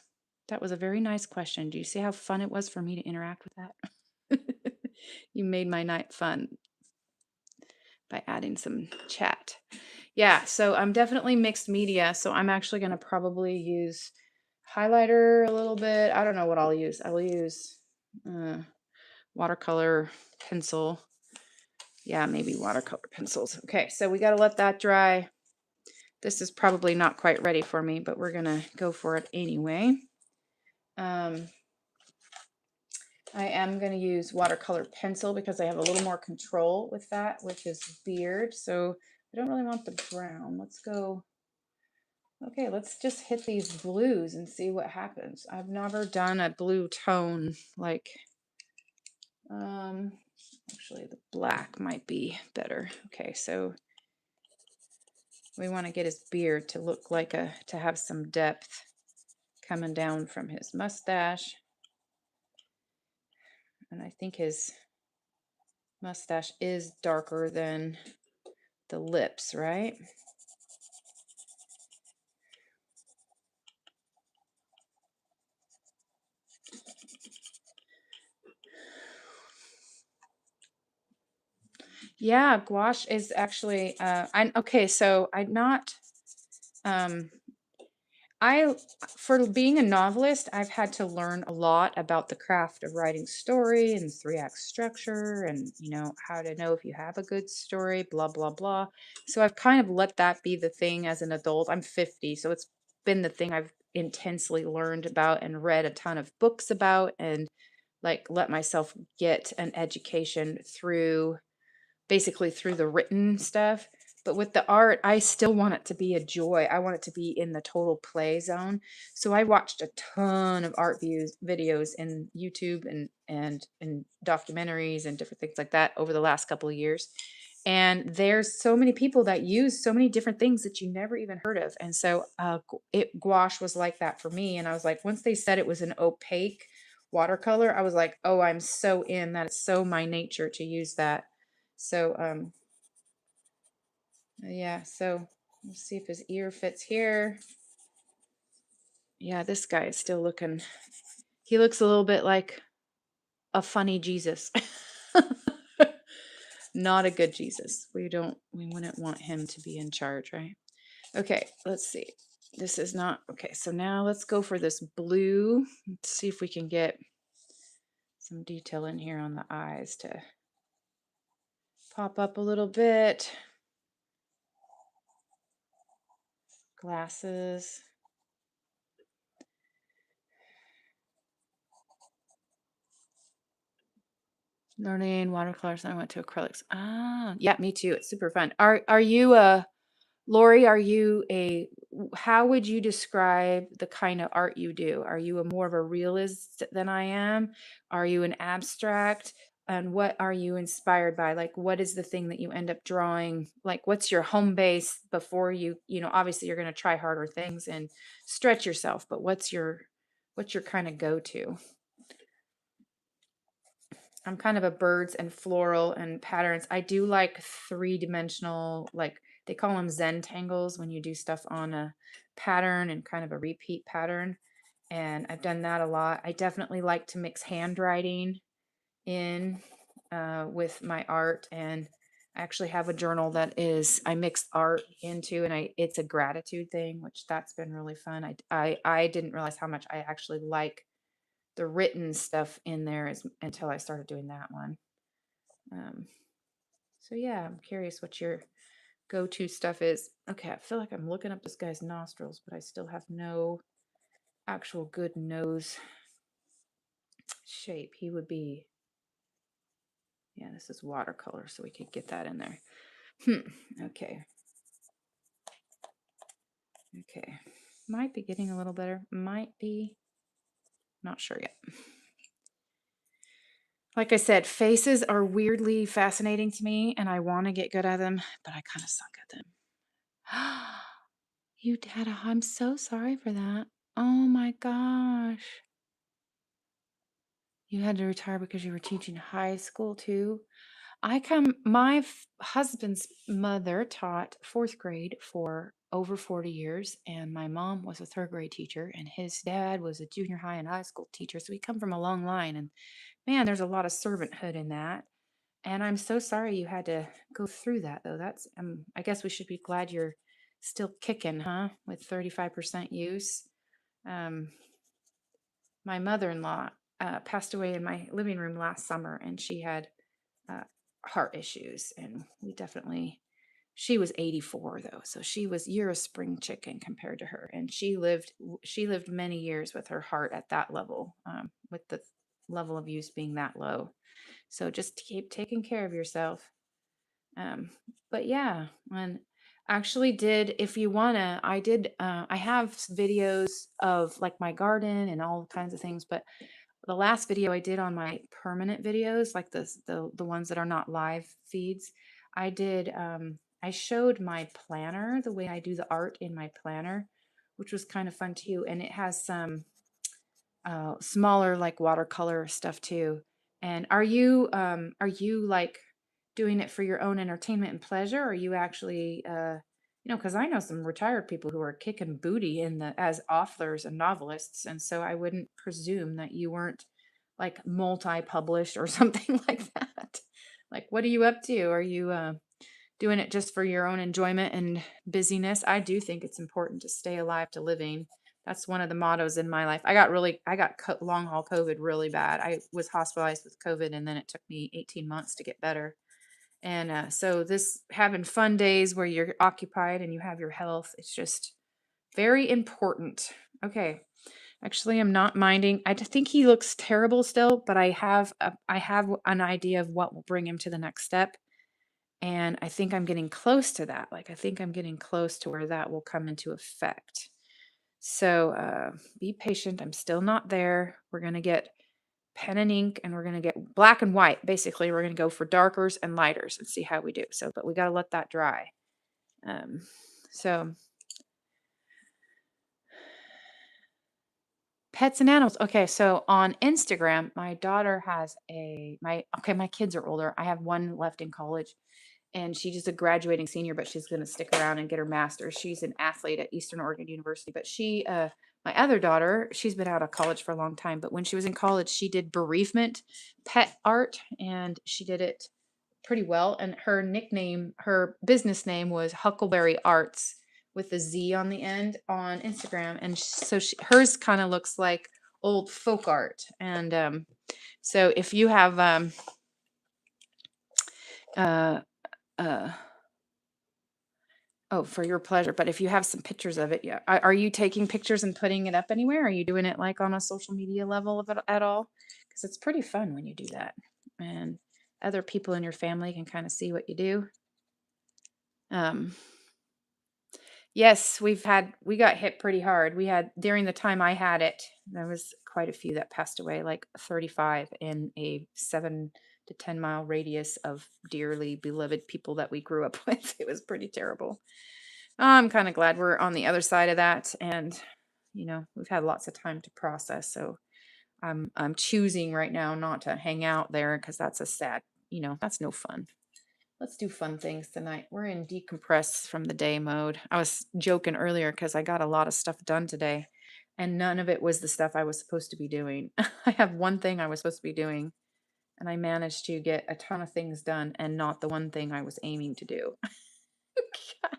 Speaker 1: That was a very nice question. Do you see how fun it was for me to interact with that? You made my night fun by adding some chat. Yeah, so I'm definitely mixed media. So I'm actually going to probably use highlighter a little bit. I don't know what I'll use. I will use watercolor pencil. Yeah, maybe watercolor pencils. Okay, so we got to let that dry. This is probably not quite ready for me, but we're going to go for it anyway. I am going to use watercolor pencil because I have a little more control with that, which is beard. So I don't really want the brown. Let's go. Okay, let's just hit these blues and see what happens. I've never done a blue tone like, actually the black might be better. Okay, so we want to get his beard to look like to have some depth coming down from his mustache. And I think his mustache is darker than the lips, right? Yeah, gouache is actually okay, so I'm not I for being a novelist, I've had to learn a lot about the craft of writing story and 3-act structure and how to know if you have a good story, blah blah blah. So I've kind of let that be the thing as an adult. I'm 50, so it's been the thing I've intensely learned about and read a ton of books about and like let myself get an education through basically through the written stuff. But with the art, I still want it to be a joy. I want it to be in the total play zone. So I watched a ton of art videos in YouTube and documentaries and different things like that over the last couple of years. And there's so many people that use so many different things that you never even heard of. And so gouache was like that for me. And I was like, once they said it was an opaque watercolor, I was like, oh, I'm so in. That is so my nature to use that. So, yeah, so let's see if his ear fits here. Yeah, this guy is still looking, he looks a little bit like a funny Jesus. Not a good Jesus. We wouldn't want him to be in charge, right? Okay, let's see. This is not, okay, so now let's go for this blue. Let's see if we can get some detail in here on the eyes to pop up a little bit. Glasses. Learning watercolors, then I went to acrylics. Ah, yeah, me too. It's super fun. Are you Lori, are you how would you describe the kind of art you do? Are you a more of a realist than I am? Are you an abstract? And what are you inspired by? Like, what is the thing that you end up drawing? Like, what's your home base before obviously you're going to try harder things and stretch yourself, but what's your kind of go-to? I'm kind of a birds and floral and patterns. I do like three-dimensional, like they call them Zen tangles when you do stuff on a pattern and kind of a repeat pattern. And I've done that a lot. I definitely like to mix handwriting in with my art. And I actually have a journal that is I mix art into, and it's a gratitude thing, which that's been really fun. I didn't realize how much I actually like the written stuff in there until I started doing that one. Um, so yeah, I'm curious what your go-to stuff is. Okay, I feel like I'm looking up this guy's nostrils, but I still have no actual good nose shape. He would be, yeah, this is watercolor, so we could get that in there. Okay. Okay. Might be getting a little better. Might be. Not sure yet. Like I said, faces are weirdly fascinating to me, and I want to get good at them, but I kind of suck at them. I'm so sorry for that. Oh my gosh. You had to retire because you were teaching high school too? My husband's mother taught fourth grade for over 40 years, and my mom was a third grade teacher, and his dad was a junior high and high school teacher. So we come from a long line, and man, there's a lot of servanthood in that. And I'm so sorry you had to go through that, though. I guess we should be glad you're still kicking, huh? With 35% use. Um, my mother-in-law passed away in my living room last summer, and she had uh, heart issues, and she was 84 though, so you're a spring chicken compared to her, and she lived many years with her heart at that level, with the level of use being that low. So just keep taking care of yourself. Um, but yeah, and actually did, if you wanna, I have videos of like my garden and all kinds of things, but the last video I did on my permanent videos, like the ones that are not live feeds, I showed my planner, the way I do the art in my planner, which was kind of fun too. And it has some smaller like watercolor stuff too. And are you like doing it for your own entertainment and pleasure? Or are you actually because I know some retired people who are kicking booty as authors and novelists, and so I wouldn't presume that you weren't like multi-published or something like that. Like, what are you up to? Are you doing it just for your own enjoyment and busyness? I do think it's important to stay alive to living. That's one of the mottos in my life. I got long haul COVID really bad. I was hospitalized with COVID, and then it took me 18 months to get better. And so this having fun days where you're occupied and you have your health, it's just very important. Okay. Actually, I'm not minding. I just think he looks terrible still, but I have an idea of what will bring him to the next step. And I think I'm getting close to that. Like, I think I'm getting close to where that will come into effect. So be patient. I'm still not there. We're going to get pen and ink, and we're going to get black and white. Basically, we're going to go for darkers and lighters and see how we do. So, but we got to let that dry. Um, so pets and animals. Okay, so on Instagram, my daughter has my kids are older. I have one left in college, and she's just a graduating senior, but she's going to stick around and get her master's. She's an athlete at Eastern Oregon University, but my other daughter, she's been out of college for a long time, but when she was in college, she did bereavement pet art, and she did it pretty well. And her business name was Huckleberry Arts with a Z on the end on Instagram. And so hers kind of looks like old folk art. And so if you have uh, uh, oh, for your pleasure. But if you have some pictures of it, yeah. Are you taking pictures and putting it up anywhere? Are you doing it like on a social media level of it at all? Because it's pretty fun when you do that. And other people in your family can kind of see what you do. Um, yes, we got hit pretty hard. We had, during the time I had it, there was quite a few that passed away, like 35 in a 7 to 10 mile radius of dearly beloved people that we grew up with. It was pretty terrible. I'm kind of glad we're on the other side of that, and we've had lots of time to process. So I'm choosing right now not to hang out there because that's a sad, that's no fun. Let's do fun things tonight. We're in decompress from the day mode. I was joking earlier because I got a lot of stuff done today, and none of it was the stuff I was supposed to be doing. I have one thing I was supposed to be doing, and I managed to get a ton of things done and not the one thing I was aiming to do.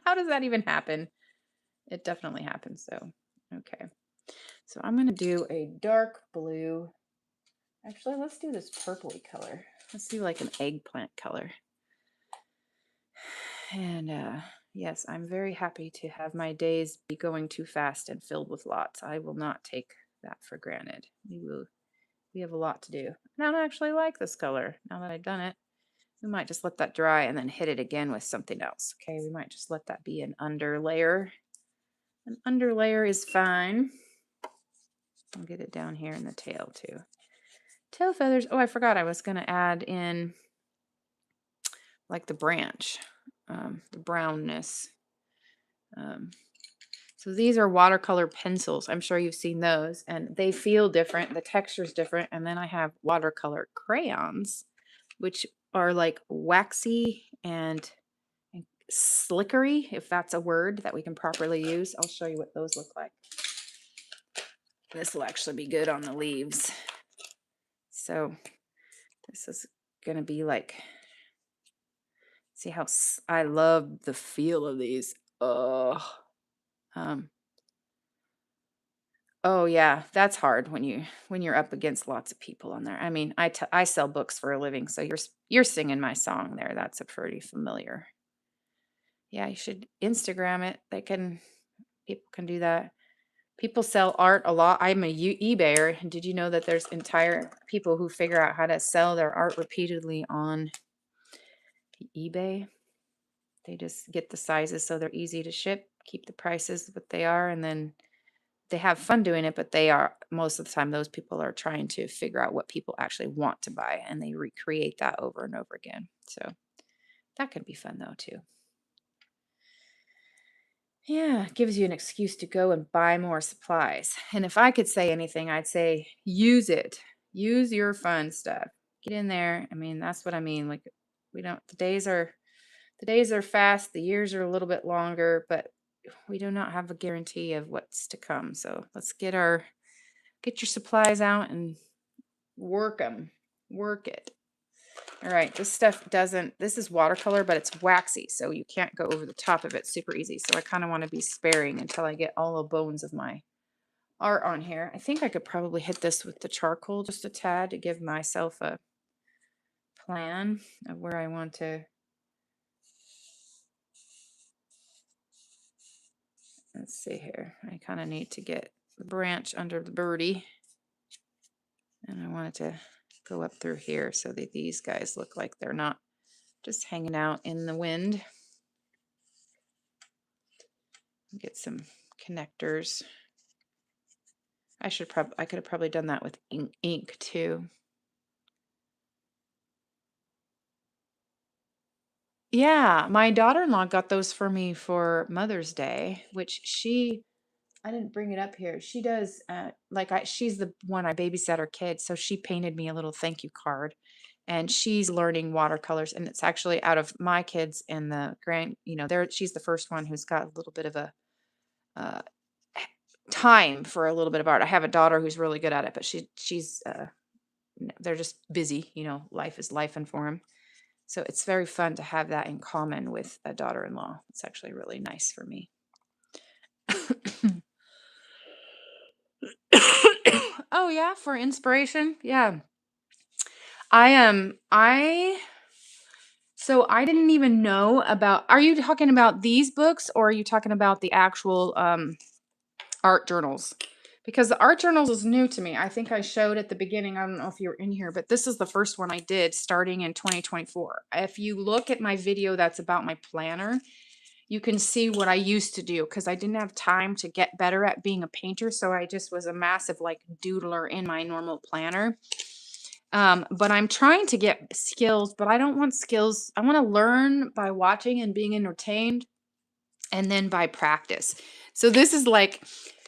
Speaker 1: How does that even happen? It definitely happens. So, okay. So I'm going to do a dark blue. Actually, let's do this purpley color. Let's do like an eggplant color. And yes, I'm very happy to have my days be going too fast and filled with lots. I will not take that for granted. We have a lot to do. And I actually like this color. Now that I've done it, we might just let that dry and then hit it again with something else. Okay, we might just let that be an under layer. An under layer is fine. I'll get it down here in the tail too. Tail feathers. Oh, I forgot I was going to add in like the branch, the brownness. So these are watercolor pencils. I'm sure you've seen those, and they feel different. The texture's different. And then I have watercolor crayons, which are like waxy and slickery, if that's a word that we can properly use. I'll show you what those look like. This will actually be good on the leaves. So this is going to be like, see how I love the feel of these. Oh, oh yeah, that's hard when you're up against lots of people on there. I mean, I sell books for a living, so you're singing my song there. That's a pretty familiar. Yeah, you should Instagram it. People can do that. People sell art a lot. I'm a eBayer. Did you know that there's entire people who figure out how to sell their art repeatedly on eBay? They just get the sizes so they're easy to ship, keep the prices what they are, and then they have fun doing it, but they are, most of the time, those people are trying to figure out what people actually want to buy, and they recreate that over and over again. So that can be fun though too. Yeah, it gives you an excuse to go and buy more supplies. And if I could say anything, I'd say use it. Use your fun stuff. Get in there. I mean, that's what I mean. Like the days are fast, the years are a little bit longer, but we do not have a guarantee of what's to come. So let's get your supplies out and work it. All right, this is watercolor, but it's waxy, so you can't go over the top of it super easy. So I kind of want to be sparing until I get all the bones of my art on here. I think I could probably hit this with the charcoal just a tad to give myself a plan of where I want to. Let's see here. I kind of need to get the branch under the birdie. And I want it to go up through here so that these guys look like they're not just hanging out in the wind. Get some connectors. I could have probably done that with ink too. Yeah, my daughter-in-law got those for me for Mother's Day, which I didn't bring it up here. She does, she's the one I babysat her kids, so she painted me a little thank you card, and she's learning watercolors, and it's actually out of my kids and the she's the first one who's got a little bit of a uh, time for a little bit of art. I have a daughter who's really good at it, but she's they're just busy, life is life and for them. So it's very fun to have that in common with a daughter-in-law. It's actually really nice for me. Oh yeah, for inspiration. Yeah. So I didn't even know about, are you talking about these books or are you talking about the actual art journals? because the art journals is new to me. I think I showed at the beginning, I don't know if you were in here, but this is the first one I did starting in 2024. If you look at my video that's about my planner, you can see what I used to do because I didn't have time to get better at being a painter. So I just was a massive like doodler in my normal planner. But I'm trying to get skills, but I don't want skills. I want to learn by watching and being entertained and then by practice. So this is like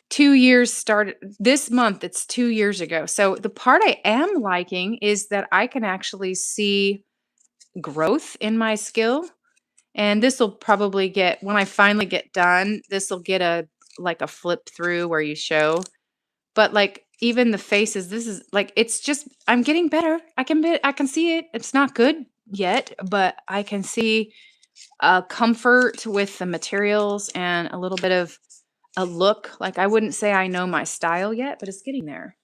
Speaker 1: 2 years started this month. It's 2 years ago. So the part I am liking is that I can actually see growth in my skill. And this will probably get, when I finally get done, this will get a like a flip through where you show. But like even the faces, this is like it's just I'm getting better. I can see it. It's not good yet, but I can see comfort with the materials and a little bit of a look. Like I wouldn't say I know my style yet, but it's getting there.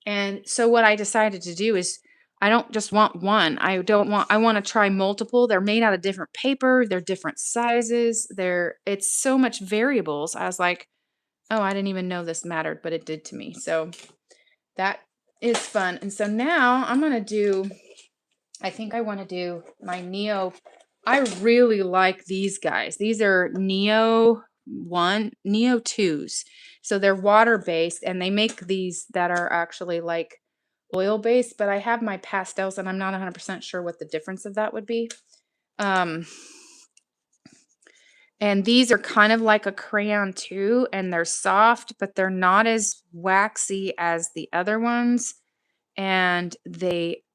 Speaker 1: And so what I decided to do is I don't just want one. I want to try multiple. They're made out of different paper, they're different sizes. It's so much variables. I was like, "Oh, I didn't even know this mattered, but it did to me." So that is fun. And so now I'm going to do I think I want to do my Neo. I really like these guys. These are Neo 2s. So they're water based and they make these that are actually like oil based, but I have my pastels and I'm not 100% sure what the difference of that would be. Um, and these are kind of like a crayon too, and they're soft, but they're not as waxy as the other ones. And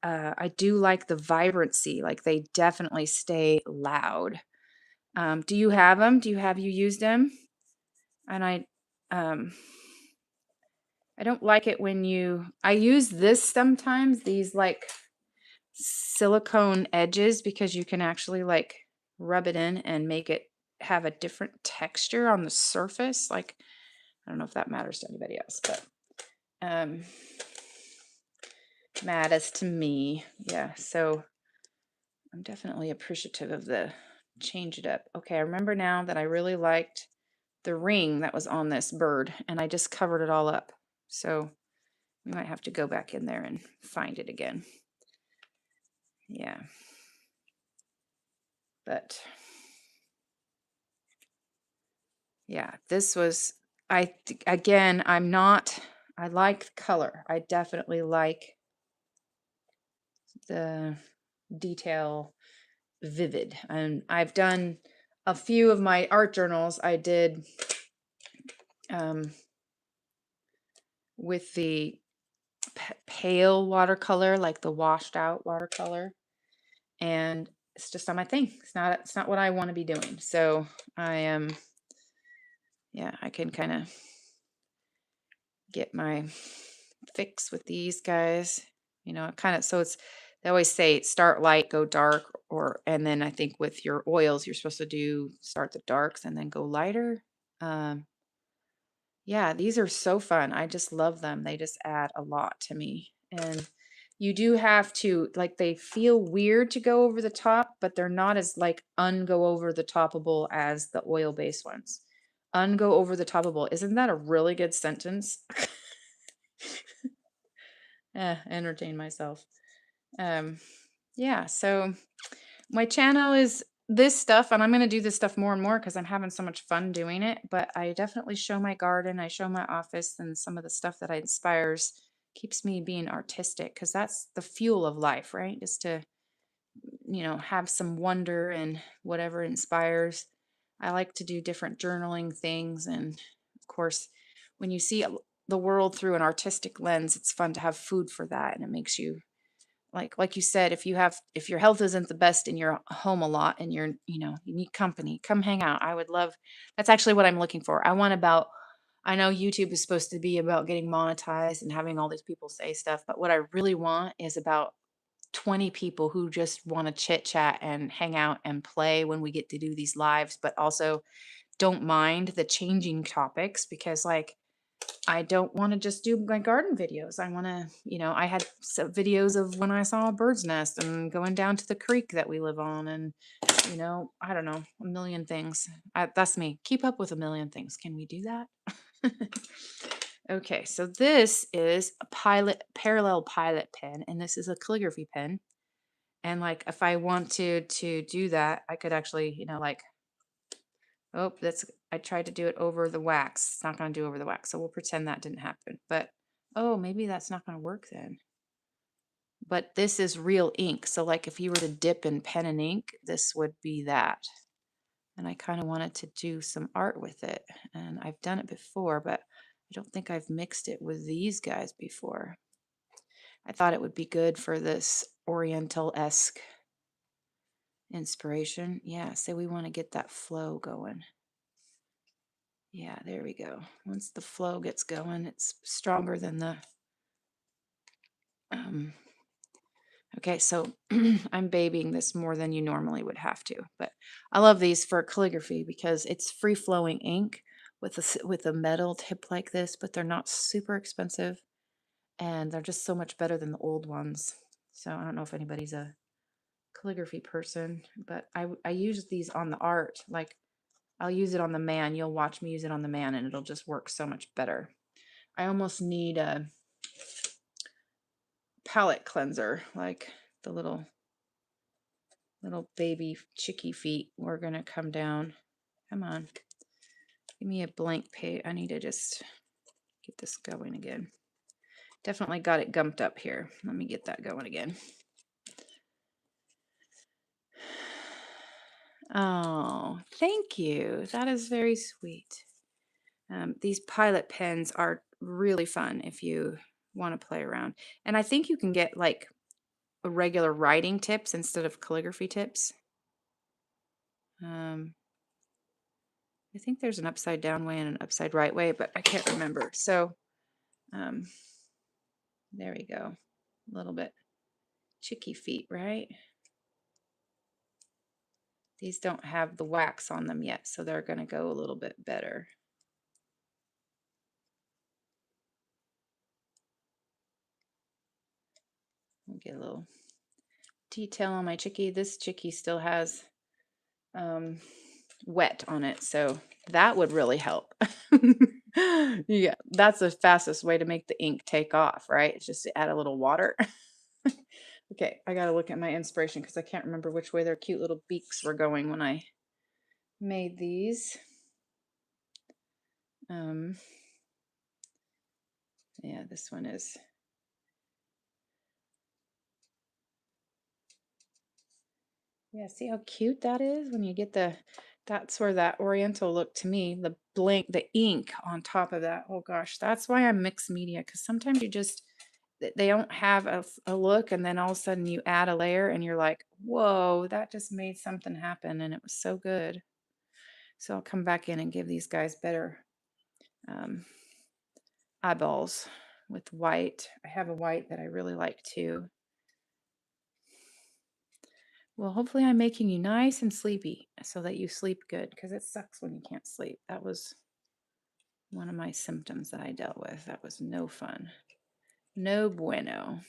Speaker 1: I do like the vibrancy, like they definitely stay loud. Do you have them? Have you used them? And um, I don't like it when I use this sometimes, these like silicone edges, because you can actually like rub it in and make it have a different texture on the surface. Like, I don't know if that matters to anybody else, but um, matters to me. Yeah, so I'm definitely appreciative of the change it up. Okay, I remember now that I really liked the ring that was on this bird, and I just covered it all up. So we might have to go back in there and find it again. Yeah. But yeah, this was, again, I like color. I definitely like the detail vivid. And I've done a few of my art journals. I did with the pale watercolor, like the washed out watercolor. And it's just not my thing. It's not what I want to be doing. So I am, yeah, I can kind of get my fix with these guys. They always say start light, go dark, and then I think with your oils, you're supposed to start the darks and then go lighter. Um, yeah, these are so fun. I just love them. They just add a lot to me. And you do have to, like, they feel weird to go over the top, but they're not as like ungo over the topable as the oil based ones. Ungo over the topable. Isn't that a really good sentence? Entertain myself. Um, yeah, so my channel is this stuff, and I'm going to do this stuff more and more because I'm having so much fun doing it. But I definitely show my garden, I show my office, and some of the stuff that I inspires keeps me being artistic because that's the fuel of life, right? Is to, have some wonder and whatever inspires. I like to do different journaling things. And of course, when you see the world through an artistic lens, it's fun to have food for that. And it makes you like you said, if your health isn't the best and you're home a lot and you need company, come hang out. I would love That's actually what I'm looking for. I know YouTube is supposed to be about getting monetized and having all these people say stuff, but what I really want is about 20 people who just want to chit chat and hang out and play when we get to do these lives, but also don't mind the changing topics because like I don't want to just do my garden videos. I want to, I had some videos of when I saw a bird's nest and going down to the creek that we live on and, I don't know, a million things. That's me. Keep up with a million things. Can we do that? Okay, so this is a parallel pilot pen, and this is a calligraphy pen. And like if I wanted to do that, I could actually, like, oh, I tried to do it over the wax. It's not going to do over the wax. So we'll pretend that didn't happen. But oh, maybe that's not going to work then. But this is real ink. So like if you were to dip in pen and ink, this would be that. And I kind of wanted to do some art with it. And I've done it before, but I don't think I've mixed it with these guys before. I thought it would be good for this Oriental-esque inspiration. Yeah, so we want to get that flow going. Yeah, there we go. Once the flow gets going, it's stronger than the um okay, so I'm babying this more than you normally would have to, but I love these for calligraphy because it's free flowing ink with with a metal tip like this, but they're not super expensive and they're just so much better than the old ones. So I don't know if anybody's a calligraphy person, but I use these on the art. Like I'll use it on the man. You'll watch me use it on the man and it'll just work so much better. I almost need a palette cleanser, like the little baby chicky feet. We're gonna come down. Come on, give me a blank page. I need to just get this going again. Definitely got it gumped up here. Let me get that going again. Oh, thank you. That is very sweet. These pilot pens are really fun if you want to play around. And I think you can get like a regular writing tips instead of calligraphy tips. I think there's an upside down way and an upside right way, but I can't remember. So um, there we go. A little bit chicky feet, right? These don't have the wax on them yet, so they're going to go a little bit better. I'll get a little detail on my chicky. This chicky still has wet on it, so that would really help. Yeah, that's the fastest way to make the ink take off, right? It's just to add a little water. Okay, I gotta look at my inspiration because I can't remember which way their cute little beaks were going when I made these. Yeah, this one is. Yeah, see how cute that is when you get that's where that Oriental look to me, the ink on top of that. Oh gosh, that's why I mix media because sometimes you just, they don't have a look and then all of a sudden you add a layer and you're like, whoa, that just made something happen and it was so good. So I'll come back in and give these guys better um, eyeballs with white. I have a white that I really like too. Well, hopefully I'm making you nice and sleepy so that you sleep good because it sucks when you can't sleep. That was one of my symptoms that I dealt with. That was no fun. No bueno.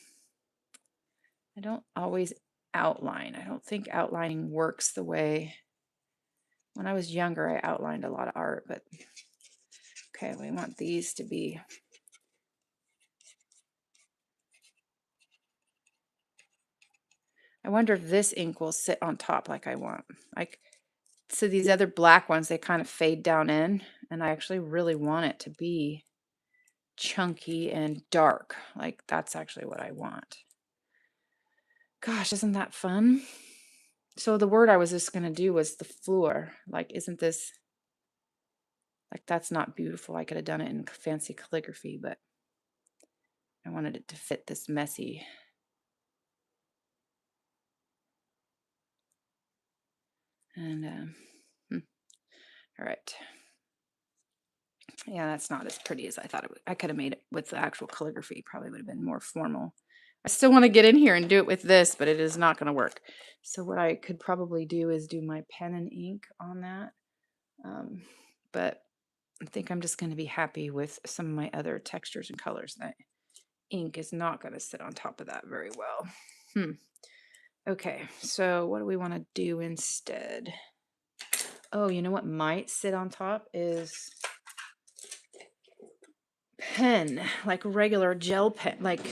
Speaker 1: I don't always outline. I don't think outlining works the way when I was younger. I outlined a lot of art, but okay, we want these to be. I wonder if this ink will sit on top like I want. Like, so these other black ones, they kind of fade down in, and I actually really want it to be chunky and dark. Like that's actually what I want. Gosh, isn't that fun? So the word I was just going to do was the floor. Like, isn't this, like, that's not beautiful. I could have done it in fancy calligraphy, but I wanted it to fit this messy. And, all right. Yeah, that's not as pretty as I thought it would. I could have made it with the actual calligraphy. Probably would have been more formal. I still want to get in here and do it with this, but it is not going to work. So what I could probably do is do my pen and ink on that. But I think I'm just going to be happy with some of my other textures and colors. That ink is not going to sit on top of that very well. Okay, so what do we want to do instead? Oh, you know what might sit on top is pen, like regular gel pen, like,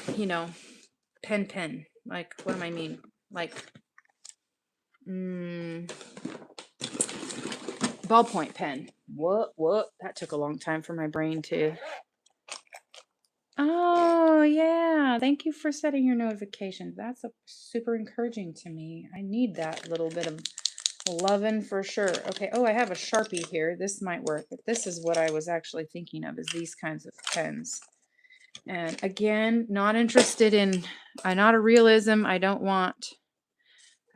Speaker 1: pen. Like, what do I mean? Like, ballpoint pen. What? That took a long time for my brain to. Oh, yeah. Thank you for setting your notifications. That's super encouraging to me. I need that little bit of loving for sure. Okay. Oh, I have a Sharpie here. This might work, but this is what I was actually thinking of, is these kinds of pens. And again, not interested in, I'm not a realism. I don't want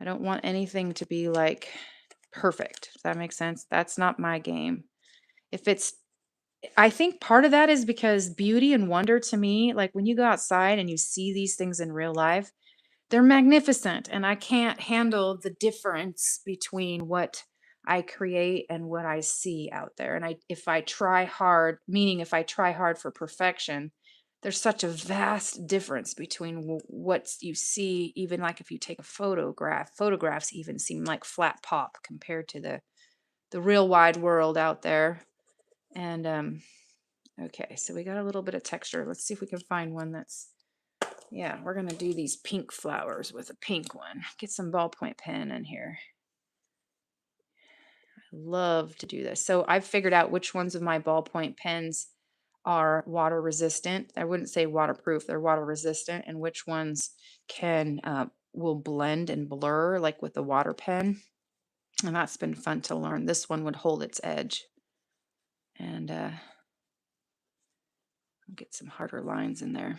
Speaker 1: anything to be like perfect. Does that make sense? That's not my game. I think part of that is because beauty and wonder to me, like when you go outside and you see these things in real life, they're magnificent. And I can't handle the difference between what I create and what I see out there. And if I try hard, meaning if I try hard for perfection, there's such a vast difference between what you see. Even like if you take a photographs even seem like flat pop compared to the real wide world out there. And okay, so we got a little bit of texture. Let's see if we can find one that's, yeah, we're going to do these pink flowers with a pink one. Get some ballpoint pen in here. I love to do this. So I've figured out which ones of my ballpoint pens are water resistant. I wouldn't say waterproof, they're water resistant, and which ones will blend and blur like with the water pen. And that's been fun to learn. This one would hold its edge. And I'll get some harder lines in there.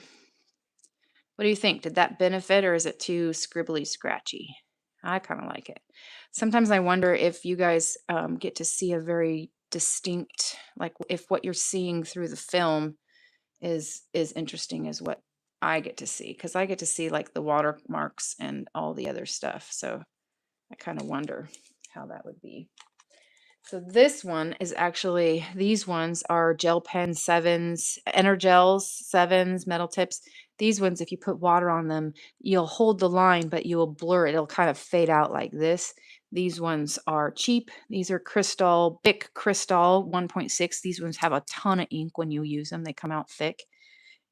Speaker 1: What do you think? Did that benefit, or is it too scribbly scratchy? I kind of like it. Sometimes I wonder if you guys get to see a very distinct, like if what you're seeing through the film is interesting as what I get to see, because I get to see like the watermarks and all the other stuff. So I kind of wonder how that would be. So this one is actually, these ones are gel pen 7s, Energels 7s, metal tips. These ones, if you put water on them, you'll hold the line, but you will blur it. It'll kind of fade out like this. These ones are cheap. These are Crystal, Bic Crystal 1.6. These ones have a ton of ink when you use them. They come out thick.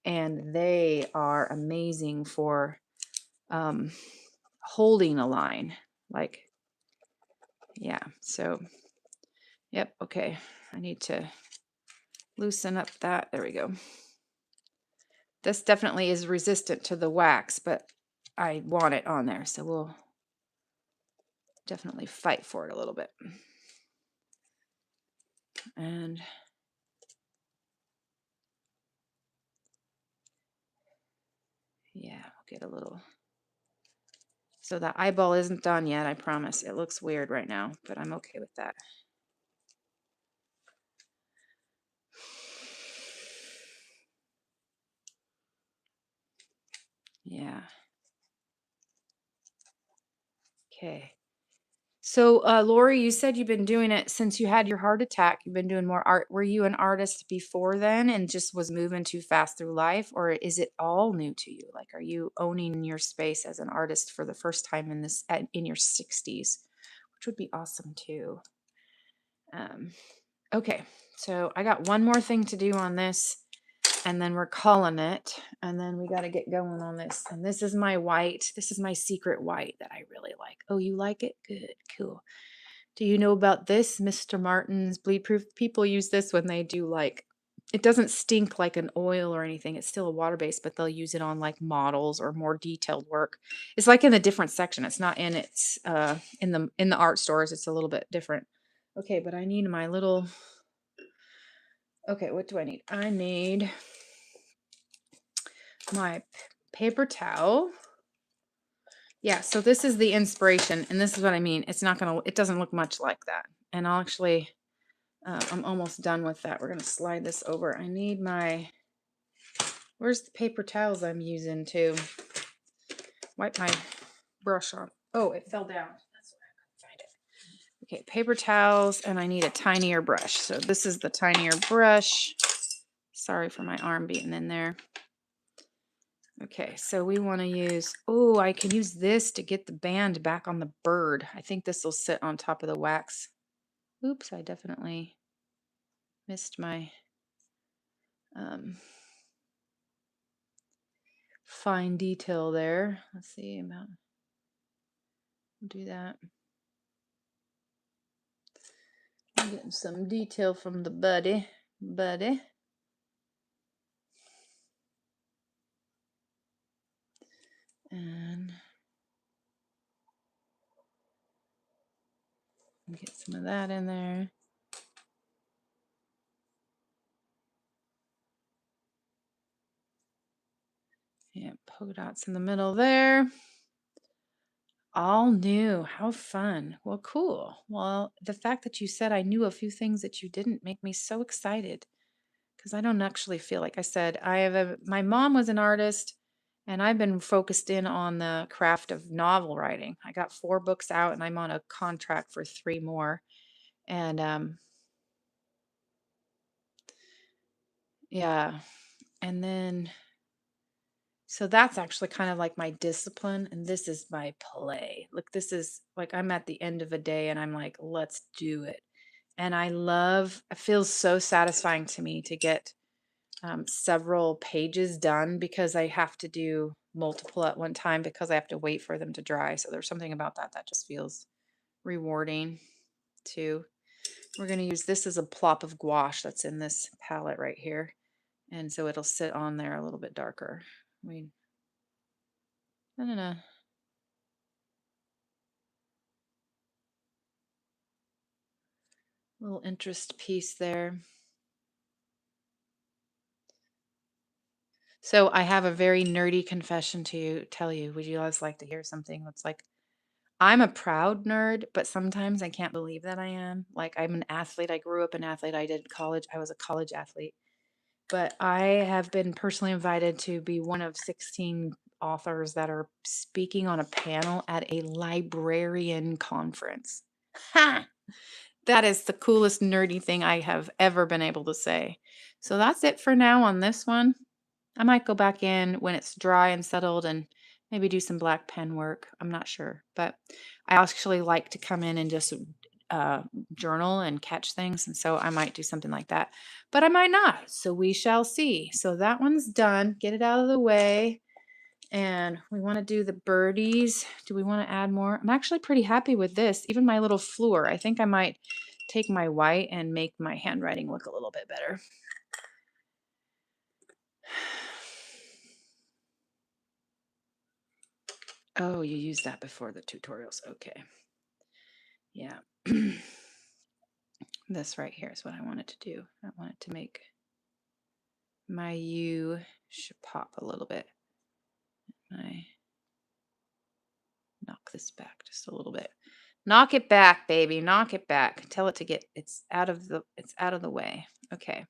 Speaker 1: And they are amazing for holding a line. Like, yeah, so... Yep, okay. I need to loosen up that. There we go. This definitely is resistant to the wax, but I want it on there, so we'll definitely fight for it a little bit. And yeah, we'll get a little. So that eyeball isn't done yet, I promise. It looks weird right now, but I'm okay with that. Yeah. Okay. So, Lori, you said you've been doing it since you had your heart attack. You've been doing more art. Were you an artist before then and just was moving too fast through life, or is it all new to you? Like, are you owning your space as an artist for the first time in your 60s, which would be awesome too. Okay, so I got one more thing to do on this, and then we're calling it, and then we got to get going on this. And this is my white. This is my secret white that I really like. Oh, you like it? Good, cool. Do you know about this, Mr. Martin's Bleed Proof? People use this when they do like, it doesn't stink like an oil or anything. It's still a water base, but they'll use it on like models or more detailed work. It's like in a different section. It's not in its in the art stores. It's a little bit different. Okay, but I need my little. Okay, what do I need? I need my paper towel. Yeah, so this is the inspiration, and this is what I mean. It doesn't look much like that. And I'll actually, I'm almost done with that. We're going to slide this over. I need where's the paper towels I'm using to wipe my brush on? Oh, it fell down. That's why I couldn't find it. Okay, paper towels, and I need a tinier brush. So this is the tinier brush. Sorry for my arm being in there. Okay, so we want to use, I can use this to get the band back on the bird. I think this will sit on top of the wax. Oops, I definitely missed my, um, fine detail there. Let's see about do that. I'm getting some detail from the buddy. And get some of that in there. Yeah, polka dots in the middle there. All new. How fun. Well, cool. Well, the fact that you said I knew a few things that you didn't make me so excited because I don't actually feel like I said my mom was an artist and I've been focused in on the craft of novel writing. I got 4 books out and I'm on a contract for 3 more. And yeah. And then so that's actually kind of like my discipline, and this is my play. Like, this is like I'm at the end of a day and I'm like, let's do it. And it feels so satisfying to me to get several pages done because I have to do multiple at one time because I have to wait for them to dry. So there's something about that that just feels rewarding too. We're going to use this as a plop of gouache that's in this palette right here. And so it'll sit on there a little bit darker. I don't know. Little interest piece there. So I have a very nerdy confession to tell you. Would you guys like to hear something that's like I'm a proud nerd, but sometimes I can't believe that I am. Like I'm an athlete. I grew up an athlete. I did college. I was a college athlete. But I have been personally invited to be one of 16 authors that are speaking on a panel at a librarian conference. Ha! That is the coolest nerdy thing I have ever been able to say. So that's it for now on this one. I might go back in when it's dry and settled and maybe do some black pen work. I'm not sure. But I actually like to come in and just uh, journal and catch things. And so I might do something like that. But I might not. So we shall see. So that one's done. Get it out of the way. And we want to do the birdies. Do we want to add more? I'm actually pretty happy with this. Even my little fleur. I think I might take my white and make my handwriting look a little bit better. Oh, you used that before the tutorials. Okay. Yeah. This right here is what I wanted to do. I wanted to make my U should pop a little bit. I knock this back just a little bit. Knock it back, baby. Knock it back. Tell it to get it's out of the way. Okay.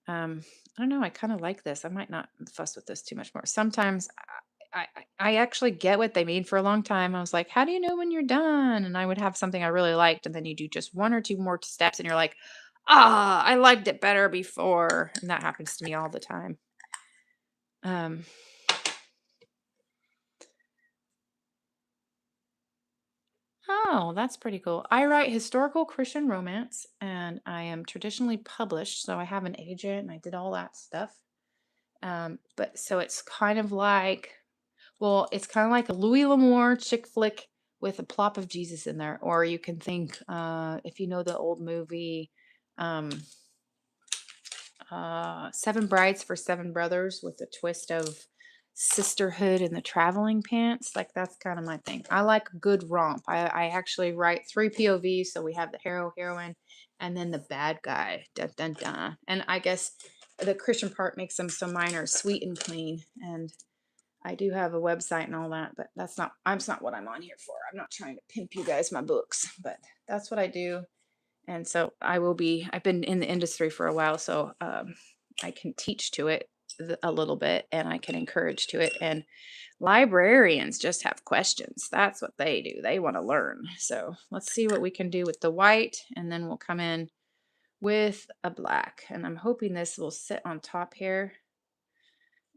Speaker 1: I don't know. I kind of like this. I might not fuss with this too much more. Sometimes I actually get what they mean. For a long time, I was like, how do you know when you're done? And I would have something I really liked, and then you do just 1 or 2 more steps, and you're like, ah, I liked it better before. And that happens to me all the time. Oh, that's pretty cool. I write historical Christian romance, and I am traditionally published, so I have an agent and I did all that stuff. But so it's kind of like, well, it's kind of like a Louis L'Amour chick flick with a plop of Jesus in there. Or you can think, if you know the old movie, um, Seven Brides for Seven Brothers with a twist of sisterhood and the traveling pants. Like that's kind of my thing. I like a good romp. I actually write 3 POVs, so we have the hero, heroine, and then the bad guy. Dun dun dun. And I guess the Christian part makes them so mine are sweet and clean. And I do have a website and all that, but that's not what I'm on here for. I'm not trying to pimp you guys my books, but that's what I do. And so I've been in the industry for a while, so I can teach to it a little bit and I can encourage to it. And librarians just have questions. That's what they do. They want to learn. So let's see what we can do with the white, and then we'll come in with a black. And I'm hoping this will sit on top here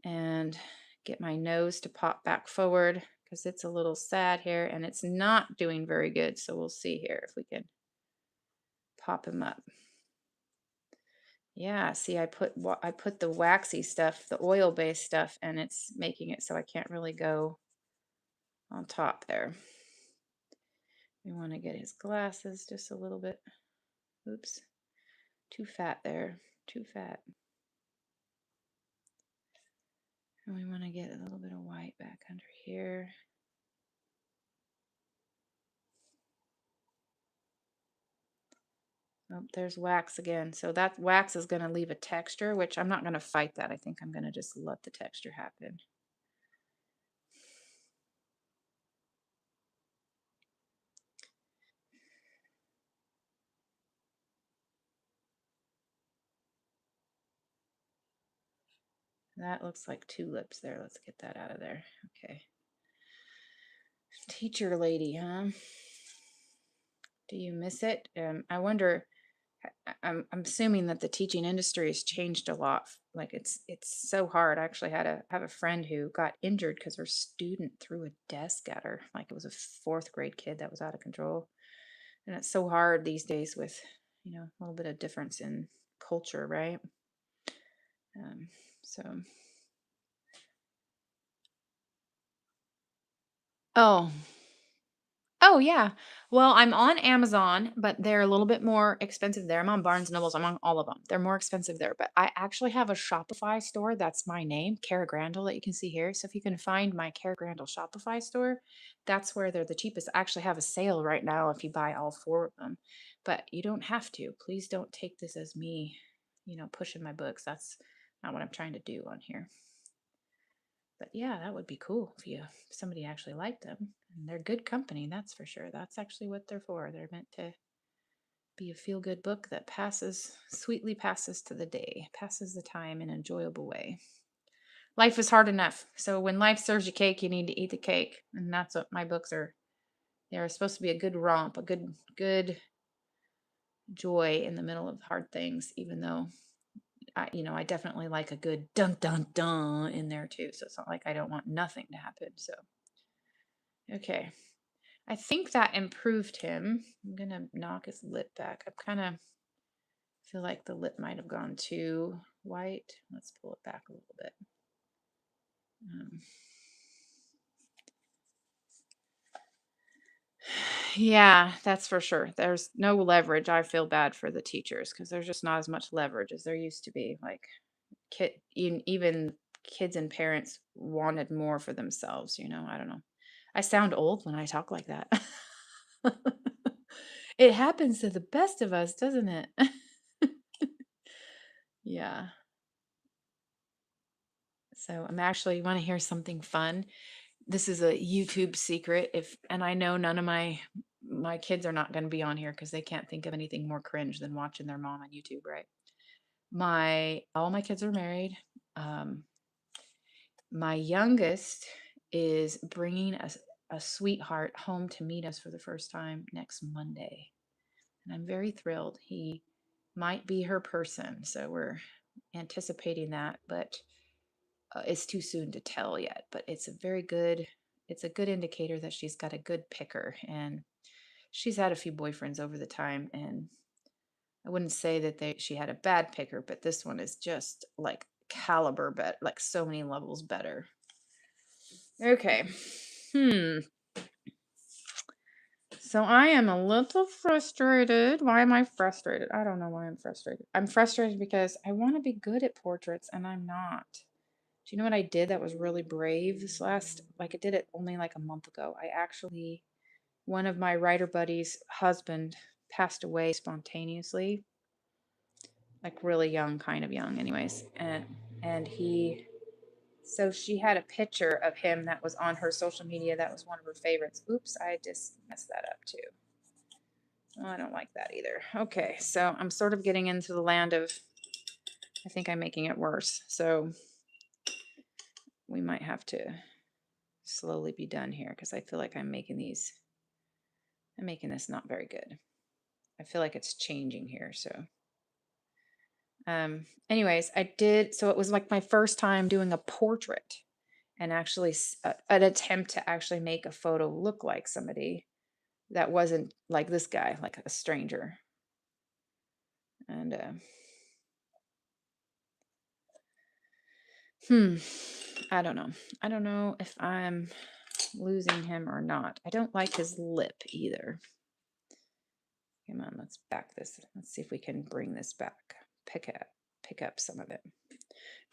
Speaker 1: and get my nose to pop back forward because it's a little sad here and it's not doing very good. So we'll see here if we can pop him up. Yeah, see, I put the waxy stuff, the oil-based stuff, and it's making it so I can't really go on top there. We want to get his glasses just a little bit. Oops, too fat there, too fat. And we want to get a little bit of white back under here. Oh, there's wax again. So that wax is going to leave a texture, which I'm not going to fight that. I think I'm going to just let the texture happen. That looks like two lips there. Let's get that out of there. Okay. Teacher lady, huh? Do you miss it? I wonder. I'm assuming that the teaching industry has changed a lot. Like it's so hard. I actually have a friend who got injured because her student threw a desk at her. Like it was a fourth grade kid that was out of control. And it's so hard these days with, a little bit of difference in culture, right? Um, so, oh, Oh yeah. Well, I'm on Amazon, but they're a little bit more expensive there. I'm on Barnes& and Nobles. I'm on all of them. They're more expensive there, but I actually have a Shopify store. That's my name, Kara Grandel, that you can see here. So if you can find my Kara Grandel Shopify store, that's where they're the cheapest. I actually have a sale right now if you buy all four of them, but you don't have to. Please don't take this as me, pushing my books. That's not what I'm trying to do on here. But yeah, that would be cool if somebody actually liked them. And they're good company, that's for sure. That's actually what they're for. They're meant to be a feel good book that sweetly passes to the day, passes the time in an enjoyable way. Life is hard enough. So when life serves you cake, you need to eat the cake. And that's what my books are. They're supposed to be a good romp, a good joy in the middle of hard things, even though I definitely like a good dun dun dun in there too. So it's not like I don't want nothing to happen. So okay. I think that improved him. I'm gonna knock his lip back. I kind of feel like the lip might have gone too white. Let's pull it back a little bit. Yeah, that's for sure. There's no leverage. I feel bad for the teachers because there's just not as much leverage as there used to be. Like even kids and parents wanted more for themselves. I don't know. I sound old when I talk like that. It happens to the best of us, doesn't it? Yeah. So I'm actually want to hear something fun. This is a YouTube secret. And I know none of my kids are not going to be on here because they can't think of anything more cringe than watching their mom on YouTube, right? All my kids are married. Um, my youngest is bringing a sweetheart home to meet us for the first time next Monday, and I'm very thrilled. He might be her person, so we're anticipating that, but it's too soon to tell yet. But it's a good indicator that she's got a good picker, and she's had a few boyfriends over the time, and I wouldn't say that she had a bad picker, but this one is just like caliber bet, like so many levels better. Okay. So I am a little frustrated. Why am I frustrated? I don't know why I'm frustrated. I'm frustrated because I want to be good at portraits and I'm not. Do you know what I did that was really brave I did it only like a month ago. One of my writer buddies' husband passed away spontaneously, like really young, kind of young, anyways. And so she had a picture of him that was on her social media that was one of her favorites. Oops, I just messed that up too. Oh, I don't like that either. Okay, so I'm sort of getting into the land of, I think I'm making it worse. So we might have to slowly be done here because I feel like I'm making this not very good. I feel like it's changing here. So, anyways, so it was like my first time doing a portrait and actually an attempt to actually make a photo look like somebody that wasn't like this guy, like a stranger. And Hmm. I don't know. I don't know if I'm losing him or not. I don't like his lip either. Come on, let's back this. Let's see if we can bring this back. Pick up some of it.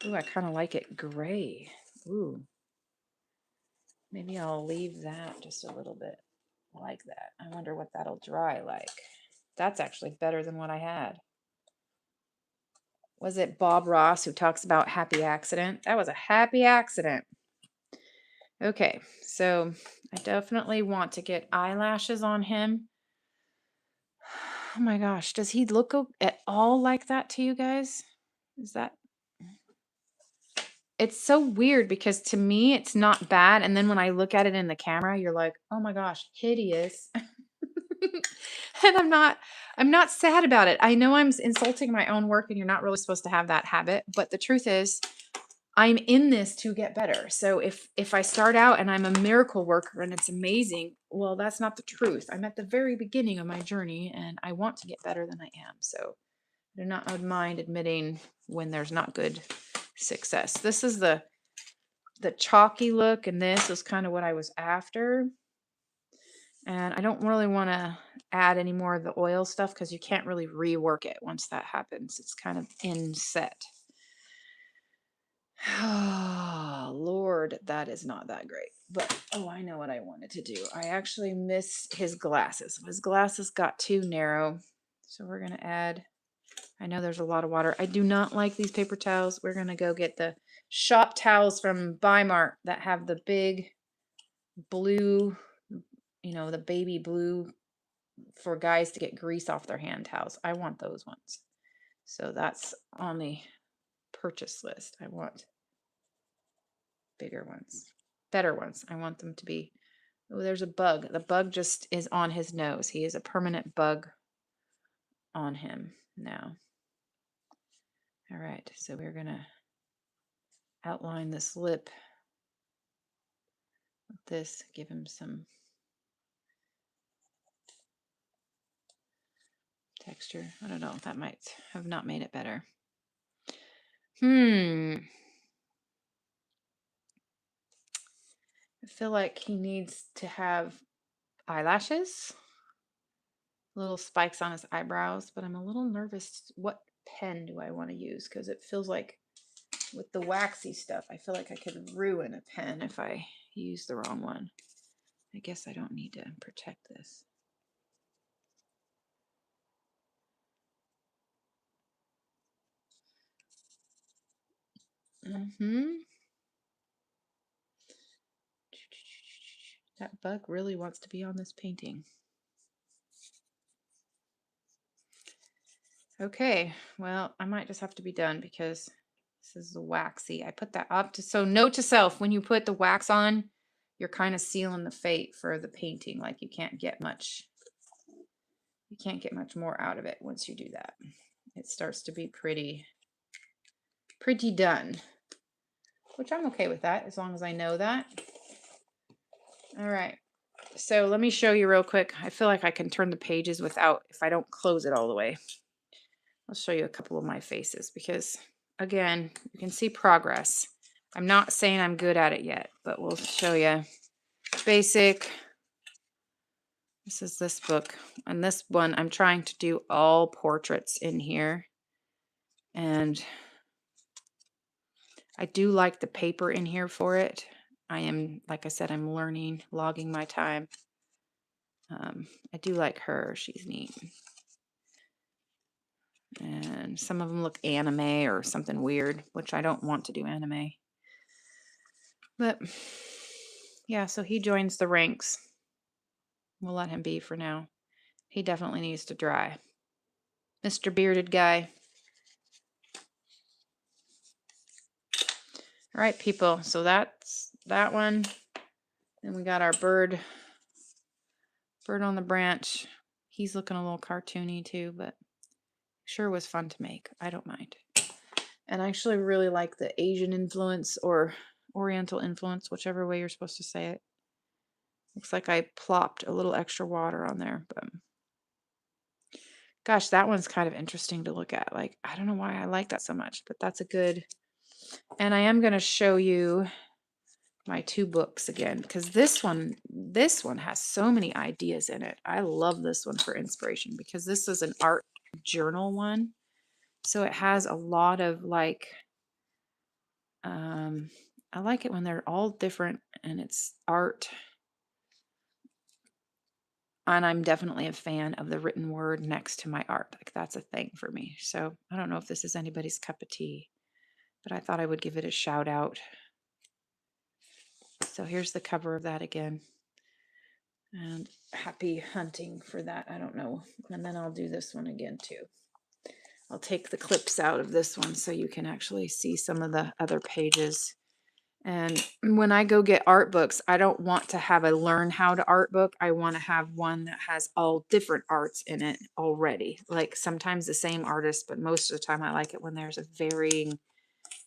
Speaker 1: Ooh, I kind of like it gray. Ooh. Maybe I'll leave that just a little bit like that. I wonder what that'll dry like. That's actually better than what I had. Was it Bob Ross who talks about happy accident? That was a happy accident. Okay, so I definitely want to get eyelashes on him. Oh my gosh, does he look at all like that to you guys? Is that It's so weird because to me it's not bad, and then when I look at it in the camera, you're like, "Oh my gosh, hideous." And I'm not sad about it. I know I'm insulting my own work and you're not really supposed to have that habit, but the truth is I'm in this to get better. So if I start out and I'm a miracle worker and it's amazing, well, that's not the truth. I'm at the very beginning of my journey and I want to get better than I am. So I do not mind admitting when there's not good success. This is the chalky look, and this is kind of what I was after. And I don't really want to add any more of the oil stuff because you can't really rework it once that happens. It's kind of inset. Oh, Lord, that is not that great. But, oh, I know what I wanted to do. I actually miss his glasses. His glasses got too narrow. So we're going to add, I know there's a lot of water. I do not like these paper towels. We're going to go get the shop towels from Bimart that have the big blue, the baby blue for guys to get grease off their hand towels. I want those ones. So that's on the purchase list. I want bigger ones, better ones. I want them to be. Oh, there's a bug. The bug just is on his nose. He is a permanent bug on him now. All right, so we're going to outline this lip with this, give him some texture. I don't know. That might have not made it better. I feel like he needs to have eyelashes, little spikes on his eyebrows, but I'm a little nervous. What pen do I want to use? Because it feels like with the waxy stuff, I feel like I could ruin a pen if I use the wrong one. I guess I don't need to protect this. That bug really wants to be on this painting. Okay, well, I might just have to be done because this is waxy. I put that up so note to self, when you put the wax on, you're kind of sealing the fate for the painting. Like you can't get much more out of it once you do that. It starts to be pretty done, which I'm okay with that as long as I know that. All right, so let me show you real quick. I feel like I can turn the pages without, if I don't close it all the way. I'll show you a couple of my faces because, again, you can see progress. I'm not saying I'm good at it yet, but we'll show you. Basic. This is this book. And this one, I'm trying to do all portraits in here. And I do like the paper in here for it. I am, like I said, I'm learning, logging my time. I do like her. She's neat. And some of them look anime or something weird, which I don't want to do anime. But yeah, so he joins the ranks. We'll let him be for now. He definitely needs to dry. Mr. Bearded Guy. All right, people. So that's that one. Then we got our bird on the branch. He's looking a little cartoony too, but sure was fun to make. I don't mind. And I actually really like the Asian influence or Oriental influence, whichever way you're supposed to say it. Looks like I plopped a little extra water on there, but gosh, that one's kind of interesting to look at. Like, I don't know why I like that so much, but that's a good And I am going to show you my 2 books again, because this one has so many ideas in it. I love this one for inspiration because this is an art journal one. So it has a lot of like, I like it when they're all different and it's art. And I'm definitely a fan of the written word next to my art. Like that's a thing for me. So I don't know if this is anybody's cup of tea, but I thought I would give it a shout out. So here's the cover of that again. And happy hunting for that. I don't know. And then I'll do this one again too. I'll take the clips out of this one so you can actually see some of the other pages. And when I go get art books, I don't want to have a learn how to art book. I want to have one that has all different arts in it already. Like sometimes the same artist, but most of the time I like it when there's a varying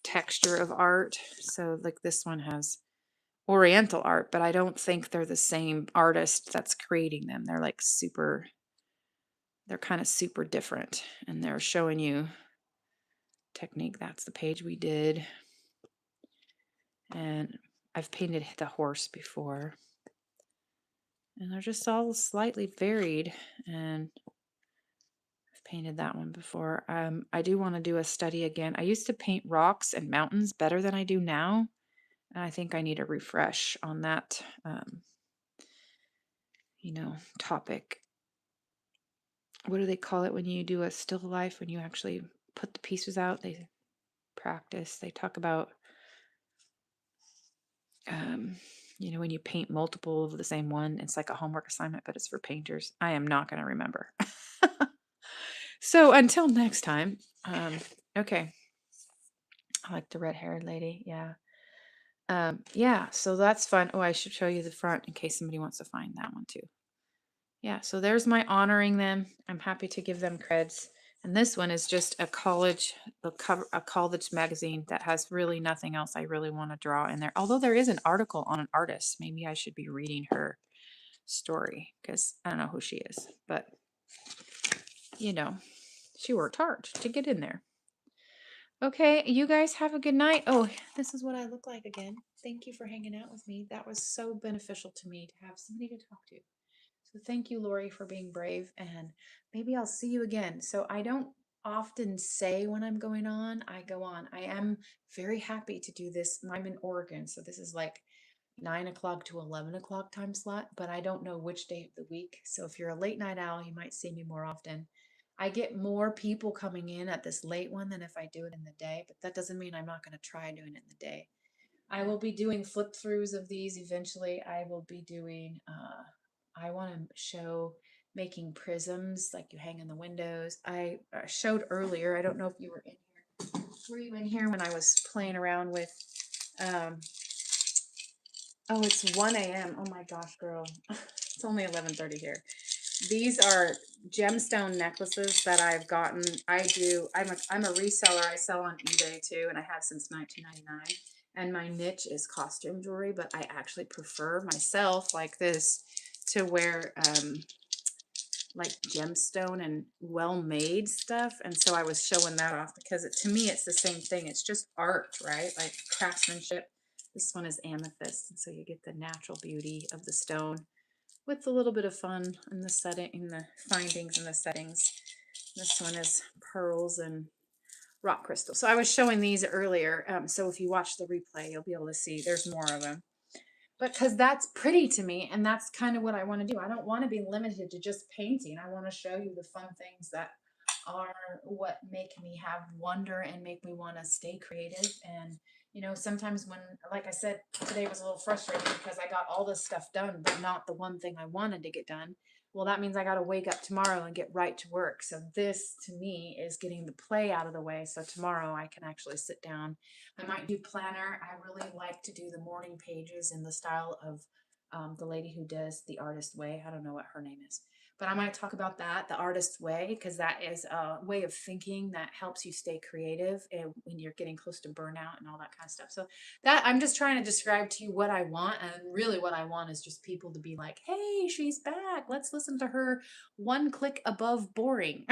Speaker 1: texture of art. So like this one has Oriental art, but I don't think they're the same artist that's creating them. They're like they're kind of super different. And they're showing you technique. That's the page we did. And I've painted the horse before. And they're just all slightly varied. And I've painted that one before. I do want to do a study again. I used to paint rocks and mountains better than I do now. And I think I need a refresh on that, topic. What do they call it when you do a still life, when you actually put the pieces out? They practice. They talk about, when you paint multiple of the same one, it's like a homework assignment, but it's for painters. I am not going to remember. So until next time, okay. I like the red-haired lady. Yeah. Yeah, so that's fun. Oh, I should show you the front in case somebody wants to find that one too. Yeah, so there's my honoring them. I'm happy to give them creds. And this one is just a college magazine that has really nothing else I really want to draw in there. Although there is an article on an artist. Maybe I should be reading her story because I don't know who she is, but she worked hard to get in there. Okay, you guys have a good night. Oh, this is what I look like again. Thank you for hanging out with me. That was so beneficial to me to have somebody to talk to. So thank you, Lori, for being brave, and maybe I'll see you again. So I don't often say when I'm going on, I go on. I am very happy to do this. I'm in Oregon, so this is like 9 o'clock to 11 o'clock time slot, but I don't know which day of the week. So if you're a late night owl, you might see me more often. I get more people coming in at this late one than if I do it in the day, but that doesn't mean I'm not going to try doing it in the day. I will be doing flip throughs of these eventually. I will be doing, I want to show making prisms like you hang in the windows. I showed earlier, I don't know if you were in here. Were you in here when I was playing around with, um, oh, it's 1 a.m. Oh my gosh, girl. It's only 11:30 here. These are gemstone necklaces that I've gotten. I'm a reseller. I sell on eBay too, and I have since 1999. And my niche is costume jewelry, but I actually prefer myself like this to wear like gemstone and well-made stuff. And so I was showing that off because to me it's the same thing. It's just art, right? Like craftsmanship. This one is amethyst, and so you get the natural beauty of the stone with a little bit of fun in the setting, in the findings and the settings. This one is pearls and rock crystal. So I was showing these earlier. So if you watch the replay, you'll be able to see there's more of them. But because that's pretty to me, and that's kind of what I want to do. I don't want to be limited to just painting. I want to show you the fun things that are what make me have wonder and make me want to stay creative. And sometimes when, like I said, today was a little frustrating because I got all this stuff done, but not the one thing I wanted to get done. Well, that means I got to wake up tomorrow and get right to work. So this to me is getting the play out of the way. So tomorrow I can actually sit down. I might do planner. I really like to do the morning pages in the style of the lady who does The Artist Way. I don't know what her name is, but I might talk about that, the artist way, because that is a way of thinking that helps you stay creative when you're getting close to burnout and all that kind of stuff. So that I'm just trying to describe to you what I want. And really what I want is just people to be like, hey, she's back. Let's listen to her one click above boring.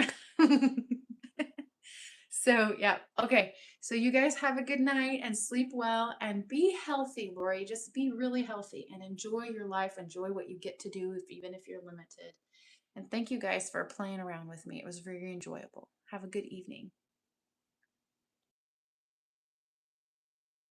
Speaker 1: So, yeah. Okay. So you guys have a good night and sleep well and be healthy, Lori. Just be really healthy and enjoy your life. Enjoy what you get to do, even if you're limited. And thank you guys for playing around with me. It was very enjoyable. Have a good evening.